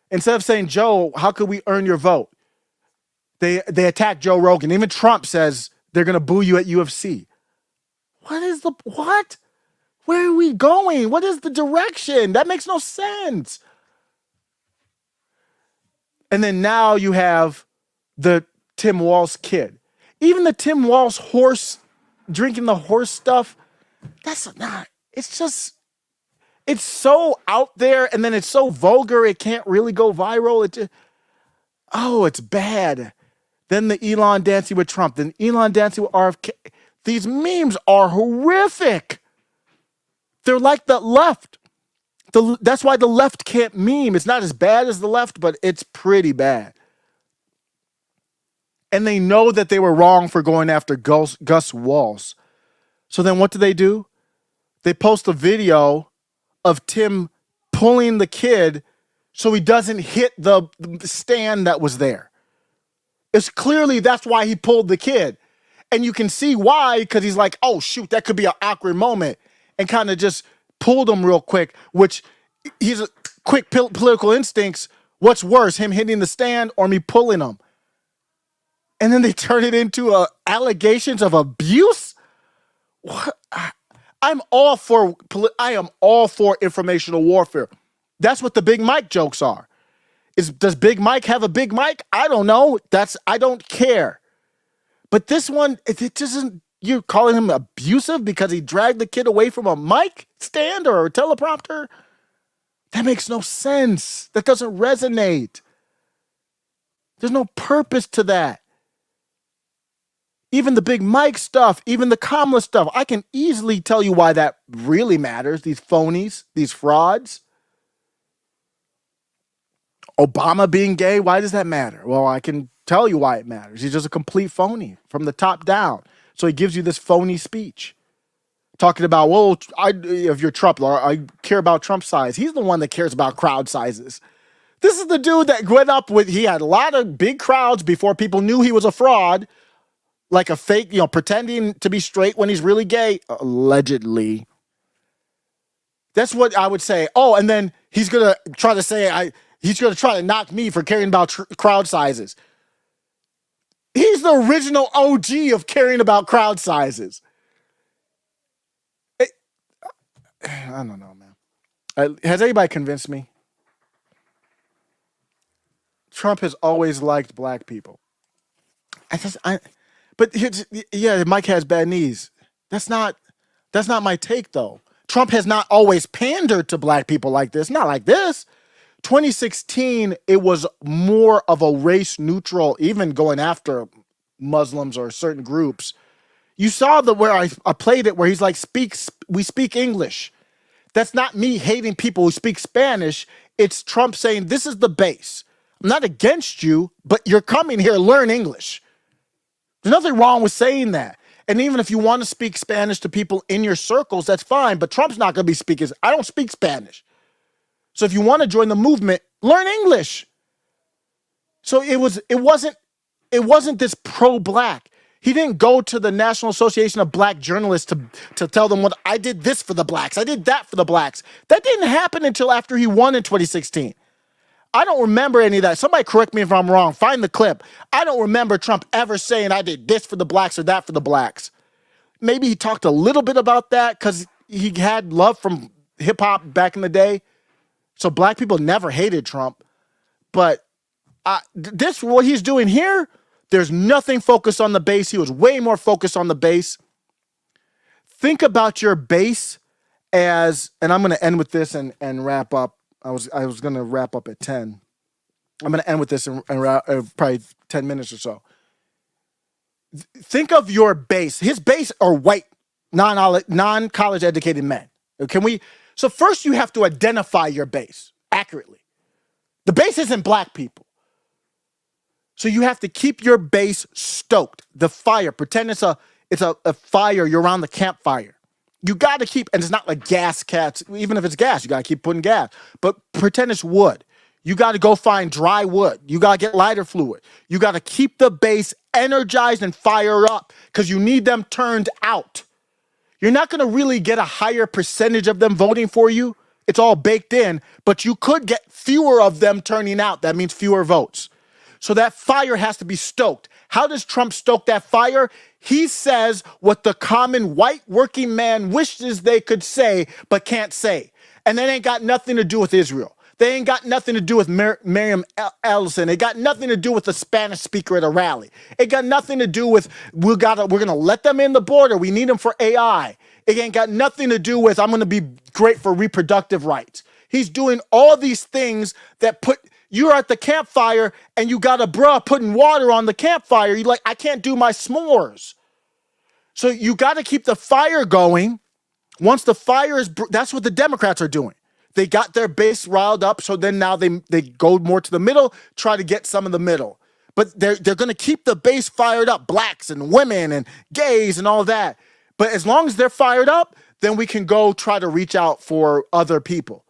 Instead of saying, Joe, how could we earn your vote? They attack Joe Rogan. Even Trump says they're going to boo you at UFC. What? Where are we going? What is the direction? That makes no sense. And then now you have the Tim Walz kid. Even the Tim Walz horse, drinking the horse stuff, that's not, it's so out there and then it's so vulgar it can't really go viral. It's bad. Then the Elon dancing with Trump, then Elon dancing with RFK. These memes are horrific. They're like the left. That's why the left can't meme. It's not as bad as the left, but it's pretty bad. And they know that they were wrong for going after Gus Walz. So then what do? They post a video of Tim pulling the kid so he doesn't hit the stand that was there. It's clearly that's why he pulled the kid. And you can see why, because he's like, oh, shoot, that could be an awkward moment. And kind of just pulled him real quick, which he's a quick political instincts. What's worse, him hitting the stand or me pulling him? And then they turn it into allegations of abuse. What? I am all for informational warfare. That's what the Big Mike jokes are. Does Big Mike have a Big Mike? I don't know. I don't care. But this one, it doesn't. You're calling him abusive because he dragged the kid away from a mic stand or a teleprompter? That makes no sense. That doesn't resonate. There's no purpose to that. Even the Big Mike stuff, even the Kamala stuff, I can easily tell you why that really matters. These phonies, these frauds. Obama being gay, why does that matter? Well, I can tell you why it matters. He's just a complete phony from the top down. So he gives you this phony speech. talking about, well, if you're Trump, I care about Trump size. He's the one that cares about crowd sizes. This is the dude that went up with, he had a lot of big crowds before people knew he was a fraud, like a fake, pretending to be straight when he's really gay, allegedly. That's what I would say. Oh, and then he's going to try to say, he's going to try to knock me for caring about crowd sizes. He's the original OG of caring about crowd sizes. I don't know, man. Has anybody convinced me? Trump has always liked black people. But Mike has bad knees. That's not my take, though. Trump has not always pandered to black people like this. Not like this. 2016, it was more of a race neutral, even going after Muslims or certain groups. You saw where I played it, where he's like, we speak English. That's not me hating people who speak Spanish. It's Trump saying, this is the base. I'm not against you, but you're coming here to learn English. There's nothing wrong with saying that. And even if you want to speak Spanish to people in your circles, that's fine. But Trump's not going to be speaking. I don't speak Spanish. So if you want to join the movement, learn English. So it wasn't this pro-black. He didn't go to the National Association of Black Journalists to tell them, what I did this for the blacks. I did that for the blacks. That didn't happen until after he won in 2016. I don't remember any of that. Somebody correct me if I'm wrong. Find the clip. I don't remember Trump ever saying I did this for the blacks or that for the blacks. Maybe he talked a little bit about that because he had love from hip hop back in the day. So black people never hated Trump. But what he's doing here, there's nothing focused on the base. He was way more focused on the base. Think about your base as, and I'm going to end with this and wrap up. I was going to wrap up at 10. I'm going to end with this in probably 10 minutes or so. Think of your base. His base are white, non-college educated men. So first you have to identify your base accurately. The base isn't black people. So you have to keep your base stoked. The fire, pretend it's a fire, you're around the campfire. You got to keep, and it's not like gas cats. Even if it's gas, you got to keep putting gas. But pretend it's wood. You got to go find dry wood. You got to get lighter fluid. You got to keep the base energized and fire up because you need them turned out. You're not going to really get a higher percentage of them voting for you. It's all baked in, but you could get fewer of them turning out. That means fewer votes. So that fire has to be stoked. How does Trump stoke that fire? He says what the common white working man wishes they could say, but can't say. And that ain't got nothing to do with Israel. They ain't got nothing to do with Miriam Ellison. It got nothing to do with the Spanish speaker at a rally. It got nothing to do with, we're going to let them in the border. We need them for AI. It ain't got nothing to do with, I'm going to be great for reproductive rights. He's doing all these things that you're at the campfire and you got a bruh putting water on the campfire. You're like, I can't do my s'mores. So you got to keep the fire going. Once the fire is, that's what the Democrats are doing. They got their base riled up. So then now they go more to the middle, try to get some of the middle. But they're going to keep the base fired up, blacks and women and gays and all that. But as long as they're fired up, then we can go try to reach out for other people.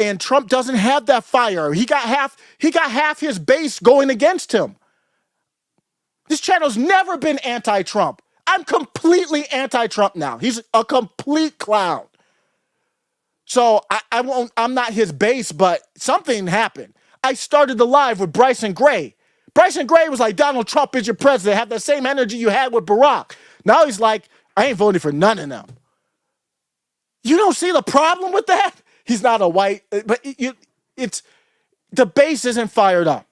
And Trump doesn't have that fire. He got half his base going against him. This channel's never been anti-Trump. I'm completely anti-Trump now. He's a complete clown. So I'm not his base, but something happened. I started the live with Bryson Gray. Bryson Gray was like, Donald Trump is your president. Have the same energy you had with Barack. Now he's like, I ain't voting for none of them. You don't see the problem with that? He's not a white, but it's the base isn't fired up.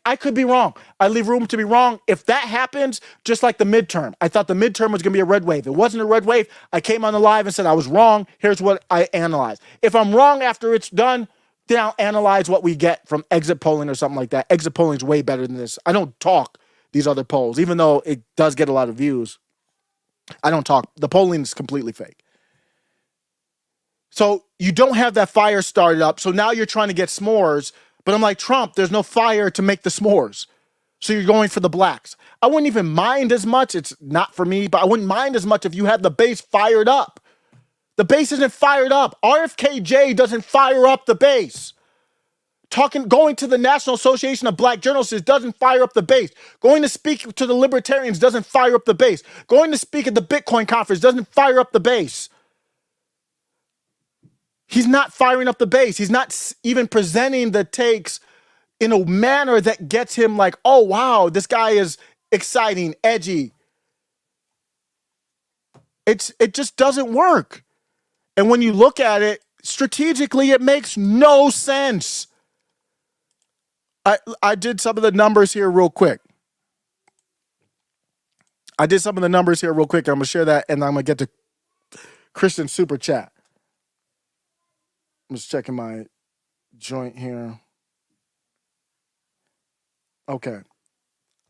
I could be wrong. I leave room to be wrong. If that happens, just like the midterm, I thought the midterm was going to be a red wave. It wasn't a red wave. I came on the live and said I was wrong. Here's what I analyzed. If I'm wrong after it's done, then I'll analyze what we get from exit polling or something like that. Exit polling is way better than this. I don't talk these other polls, even though it does get a lot of views. I don't talk. The polling is completely fake. So you don't have that fire started up. So now you're trying to get s'mores. But I'm like, Trump, there's no fire to make the s'mores. So you're going for the blacks. I wouldn't even mind as much. It's not for me, but I wouldn't mind as much if you had the base fired up. The base isn't fired up. RFK doesn't fire up the base. Going to the National Association of Black Journalists doesn't fire up the base. Going to speak to the libertarians doesn't fire up the base. Going to speak at the Bitcoin conference doesn't fire up the base. He's not firing up the base. He's not even presenting the takes in a manner that gets him like, oh, wow, this guy is exciting, edgy. It just doesn't work. And when you look at it strategically, it makes no sense. I did some of the numbers here real quick. I'm going to share that, and I'm going to get to Christian Super Chat. I'm just checking my joint here. Okay.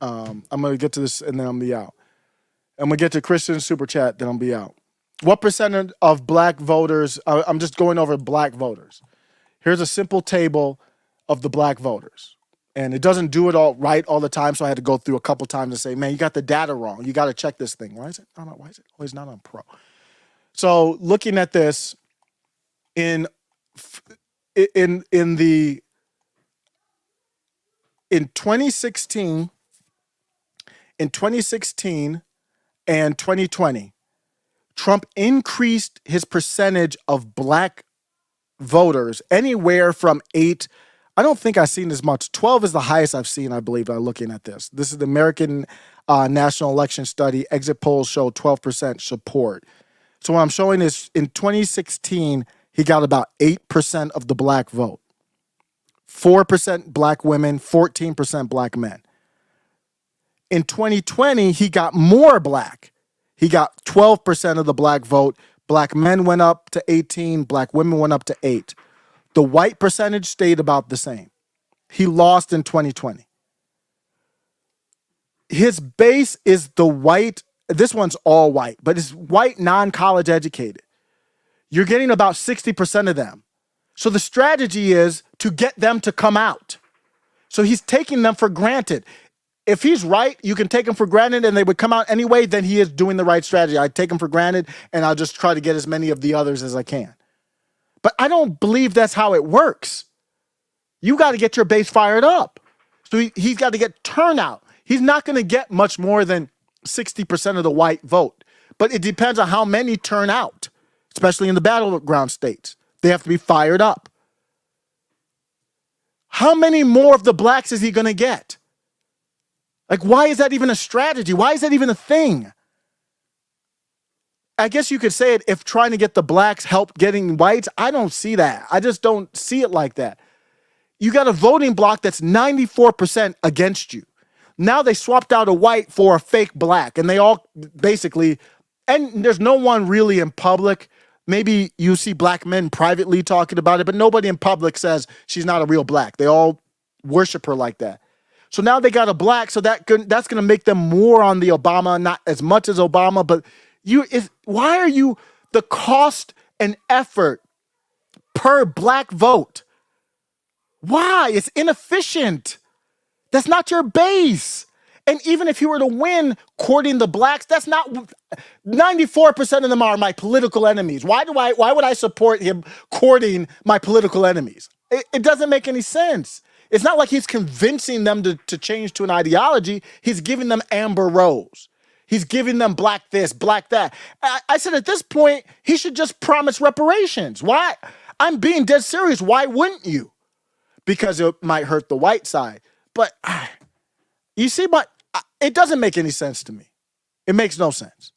I'm going to get to this, and then I'll be out. I'm going to get to Christian Super Chat, then I'll be out. What percentage of black voters, I'm just going over black voters. Here's a simple table of the black voters. And it doesn't do it all right all the time, so I had to go through a couple times to say, man, you got the data wrong. You got to check this thing. Why is it always not on Pro? So looking at this in 2016 and 2020, Trump increased his percentage of black voters anywhere from 8. I don't think I've seen as much. 12 is the highest I've seen, I believe, by looking at this. This is the American National Election Study. Exit polls show 12% support. So what I'm showing is in 2016, he got about 8% of the black vote. 4% black women, 14% black men. In 2020, he got more black. He got 12% of the black vote. Black men went up to 18, black women went up to 8. The white percentage stayed about the same. He lost in 2020. His base is the white. This one's all white, but it's white, non-college educated. You're getting about 60% of them. So the strategy is to get them to come out. So he's taking them for granted. If he's right, you can take him for granted and they would come out anyway, then he is doing the right strategy. I take him for granted and I'll just try to get as many of the others as I can. But I don't believe that's how it works. You got to get your base fired up. So he's got to get turnout. He's not going to get much more than 60% of the white vote. But it depends on how many turn out, especially in the battleground states. They have to be fired up. How many more of the blacks is he going to get? Like, why is that even a strategy? Why is that even a thing? I guess you could say it if trying to get the blacks help getting whites. I don't see that. I just don't see it like that. You got a voting block that's 94% against you. Now they swapped out a white for a fake black, and they all basically, and there's no one really in public. Maybe you see black men privately talking about it, but nobody in public says she's not a real black. They all worship her like that. So now they got a black, so that's going to make them more on the Obama, not as much as Obama, but why are you, the cost and effort per black vote? Why? It's inefficient. That's not your base. And even if you were to win courting the blacks, that's not 94% of them are my political enemies. Why would I support him courting my political enemies? It doesn't make any sense. It's not like he's convincing them to change to an ideology. He's giving them Amber Rose. He's giving them black this, black that. I said at this point, he should just promise reparations. Why? I'm being dead serious. Why wouldn't you? Because it might hurt the white side. But you see, but it doesn't make any sense to me. It makes no sense.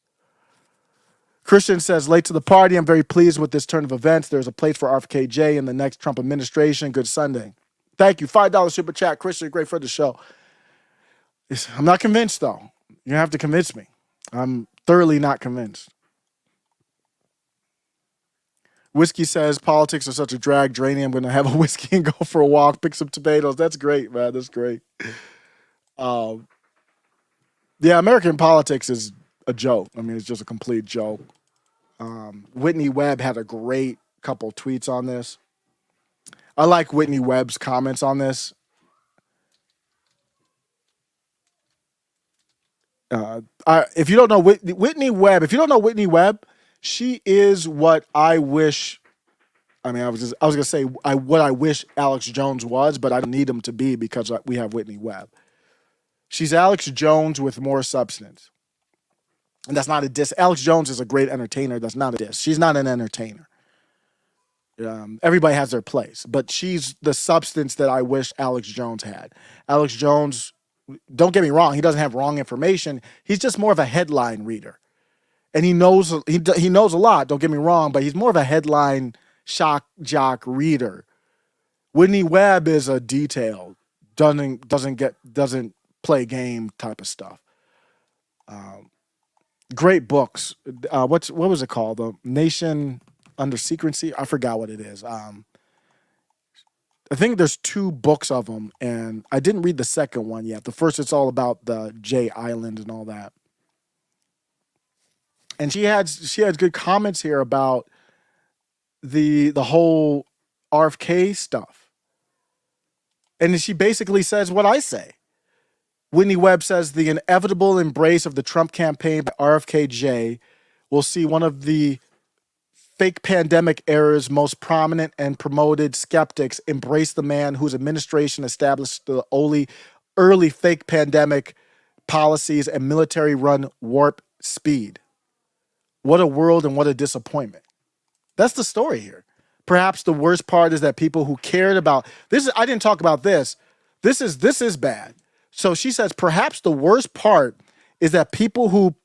Christian says, late to the party. I'm very pleased with this turn of events. There's a place for RFK in the next Trump administration. Good Sunday. Thank you. $5 super chat. Christian, great for the show. I'm not convinced, though. You have to convince me. I'm thoroughly not convinced. Whiskey says, politics are such a drag, draining. I'm going to have a whiskey and go for a walk, pick some tomatoes. That's great, man. That's great. Yeah, American politics is a joke. I mean, it's just a complete joke. Whitney Webb had a great couple tweets on this. I like Whitney Webb's comments on this. If you don't know Whitney Webb, she is what I wish. I mean, I was gonna say what I wish Alex Jones was, but I don't need him to be because we have Whitney Webb. She's Alex Jones with more substance, and that's not a diss. Alex Jones is a great entertainer. That's not a diss. She's not an entertainer. Everybody has their place, but she's the substance that I wish Alex Jones had. Alex Jones, don't get me wrong, he doesn't have wrong information. He's just more of a headline reader, and he knows a lot. Don't get me wrong, but he's more of a headline shock jock reader. Whitney Webb is a detailed, doesn't play game type of stuff. Great books. What was it called? The Nation Under Secrecy. I forgot what it is. I think there's 2 books of them, and I didn't read the second one yet. The first, it's all about the J Island and all that. And she had good comments here about the whole RFK stuff. And she basically says what I say. Whitney Webb says the inevitable embrace of the Trump campaign by RFK Jr. will see one of the fake pandemic era's most prominent and promoted skeptics embrace the man whose administration established the early fake pandemic policies and military-run warp speed. What a world and what a disappointment. That's the story here. Perhaps the worst part is that people who cared about this. I didn't talk about this. This is bad. So she says perhaps the worst part is that people who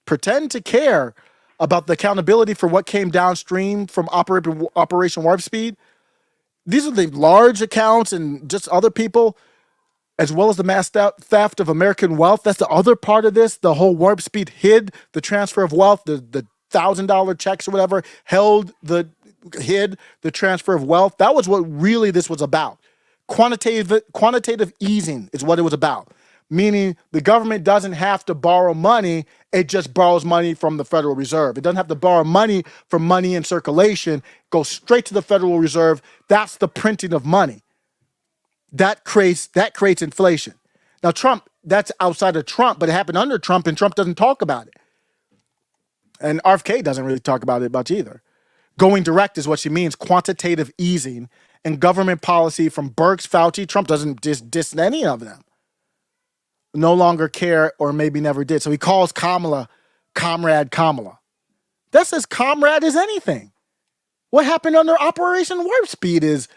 pretend to care about the accountability for what came downstream from Operation Warp Speed, these are the large accounts and just other people, as well as the mass theft of American wealth. That's the other part of this. The whole Warp Speed hid the transfer of wealth, the $1,000 checks or whatever, hid the transfer of wealth. That was what really this was about. Quantitative easing is what it was about, meaning the government doesn't have to borrow money. It just borrows money from the Federal Reserve. It doesn't have to borrow money from money in circulation. It goes straight to the Federal Reserve. That's the printing of money. That creates inflation. Now, Trump, that's outside of Trump, but it happened under Trump, and Trump doesn't talk about it. And RFK doesn't really talk about it much either. Going direct is what she means, quantitative easing and government policy from Birx, Fauci. Trump doesn't diss any of them. No longer care or maybe never did. So he calls Kamala Comrade Kamala. That's as comrade as anything. What happened under Operation Warp Speed is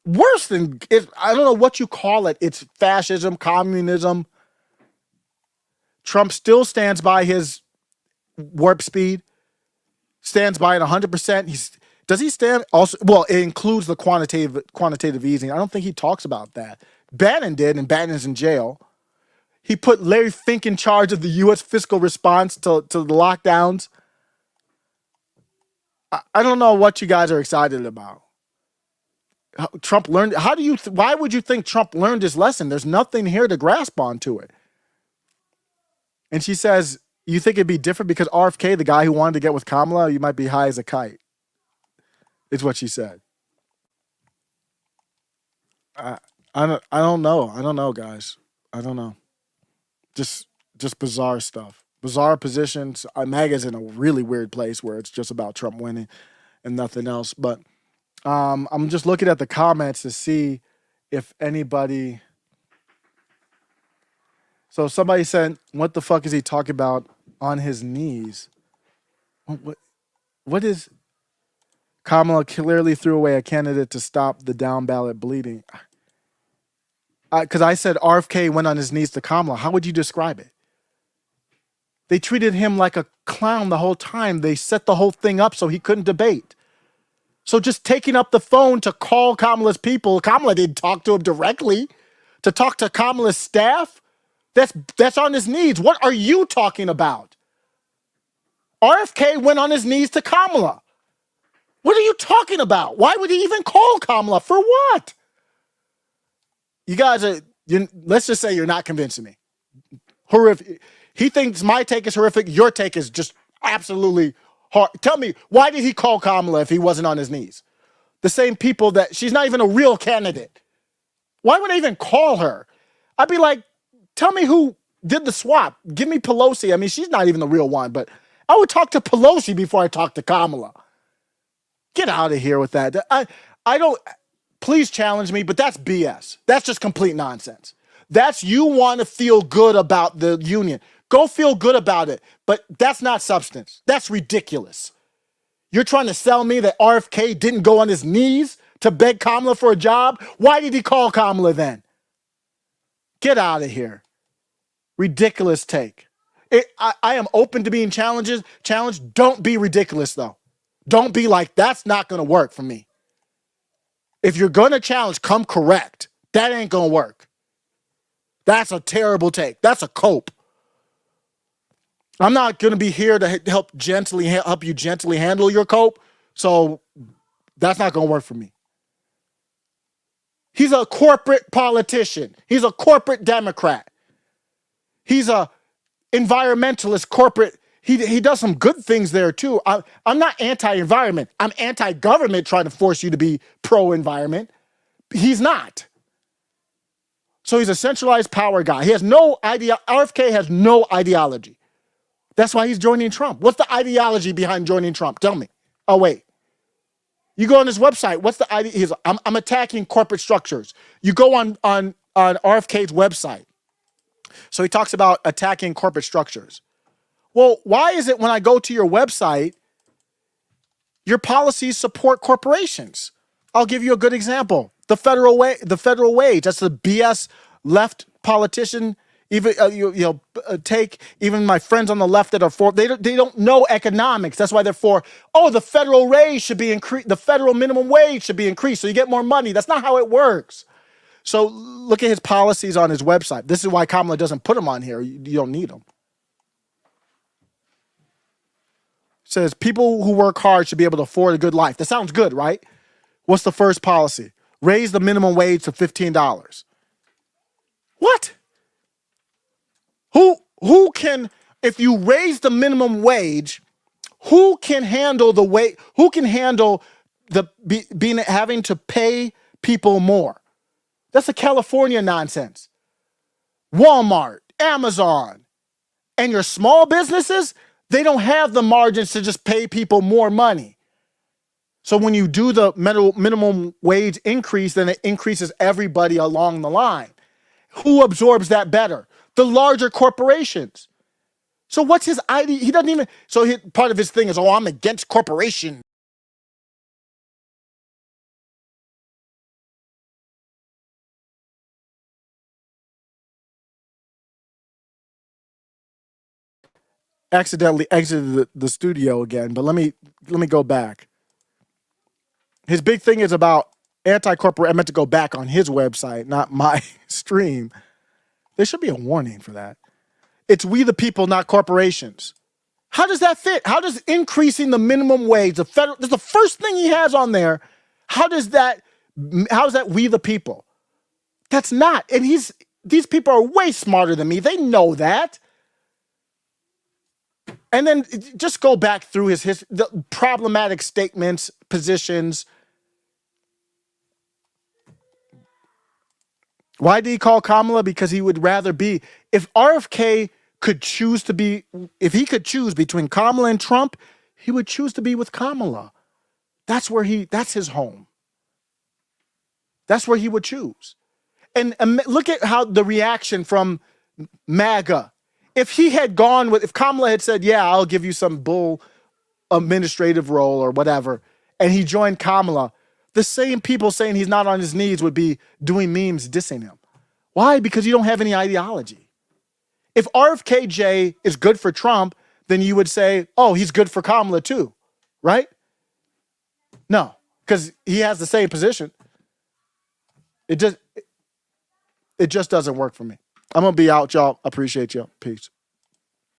worse than, I don't know what you call it. It's fascism, communism. Trump still stands by his warp speed, stands by it 100%. Does he stand also? Well, it includes the quantitative easing. I don't think he talks about that. Bannon did, and Bannon's in jail. He put Larry Fink in charge of the U.S. fiscal response to the lockdowns. I don't know what you guys are excited about. Trump learned. Why would you think Trump learned his lesson? There's nothing here to grasp onto it. And she says, you think it'd be different because RFK, the guy who wanted to get with Kamala, you might be high as a kite. Is what she said. I don't know. I don't know, guys. I don't know. Just bizarre stuff. Bizarre positions. MAGA's in a really weird place where it's just about Trump winning and nothing else. But I'm just looking at the comments to see if anybody. So somebody said, "What the fuck is he talking about on his knees?" What is? Kamala clearly threw away a candidate to stop the down ballot bleeding. Because I said RFK went on his knees to Kamala. How would you describe it? They treated him like a clown the whole time. They set the whole thing up so he couldn't debate. So just taking up the phone to call Kamala's people, Kamala didn't talk to him directly. To talk to Kamala's staff, that's on his knees. What are you talking about? RFK went on his knees to Kamala. What are you talking about? Why would he even call Kamala? For what? You guys let's just say you're not convincing me. Horrific. He thinks my take is horrific. Your take is just absolutely hard. Tell me, why did he call Kamala if he wasn't on his knees? The same people that she's not even a real candidate. Why would I even call her? I'd be like, tell me did the swap. Give me Pelosi. I mean, she's not even the real one, but I would talk to Pelosi before I talk to Kamala. Get out of here with that. I don't, please challenge me, but that's BS. That's just complete nonsense. That's you want to feel good about the union. Go feel good about it, but that's not substance. That's ridiculous. You're trying to sell me that RFK didn't go on his knees to beg Kamala for a job? Why did he call Kamala then? Get out of here. Ridiculous take. I am open to being challenged. Don't be ridiculous, though. Don't be like, that's not going to work for me. If you're going to challenge, come correct. That ain't going to work. That's a terrible take. That's a cope. I'm not going to be here to help you gently handle your cope. So that's not going to work for me. He's a corporate politician. He's a corporate Democrat. He's a environmentalist corporate. He does some good things there too. I'm not anti-environment. I'm anti-government trying to force you to be pro-environment. He's not. So he's a centralized power guy. He has no idea. RFK has no ideology. That's why he's joining Trump. What's the ideology behind joining Trump? Tell me. Oh, wait. You go on his website. What's the idea? I'm attacking corporate structures. You go on RFK's website. So he talks about attacking corporate structures. Well, why is it when I go to your website, your policies support corporations? I'll give you a good example. The federal wage. That's the BS left politician. Even take even my friends on the left that are for. They don't know economics. That's why they're for. Oh, the federal wage should be increased. The federal minimum wage should be increased so you get more money. That's not how it works. So look at his policies on his website. This is why Kamala doesn't put them on here. You don't need them. Says people who work hard should be able to afford a good life. That sounds good, right? What's the first policy? Raise the minimum wage to $15. What? Who can, if you raise the minimum wage, who can handle the weight? Who can handle having to pay people more? That's a California nonsense. Walmart, Amazon, and your small businesses, they don't have the margins to just pay people more money. So when you do the minimum wage increase, then it increases everybody along the line. Who absorbs that better? The larger corporations. So what's his idea? He doesn't even, part of his thing is, I'm against corporation. Accidentally exited the studio again, but let me go back. His big thing is about anti-corporate. I meant to go back on his website, not my stream. There should be a warning for that. It's we the people, not corporations. How does that fit? How does increasing the minimum wage, that's the first thing he has on there. How is that we the people? That's not. And these people are way smarter than me. They know that. And then just go back through the problematic statements, positions. Why did he call Kamala? Because he would rather be, if RFK could choose to be, if he could choose between Kamala and Trump, he would choose to be with Kamala. That's his home. That's where he would choose. And look at how the reaction from MAGA. If Kamala had said, yeah, I'll give you some bull administrative role or whatever, and he joined Kamala, the same people saying he's not on his knees would be doing memes dissing him. Why? Because you don't have any ideology. If RFKJ is good for Trump, then you would say, oh, he's good for Kamala too, right? No, because he has the same position. It just doesn't work for me. I'm going to be out, y'all. Appreciate y'all. Peace.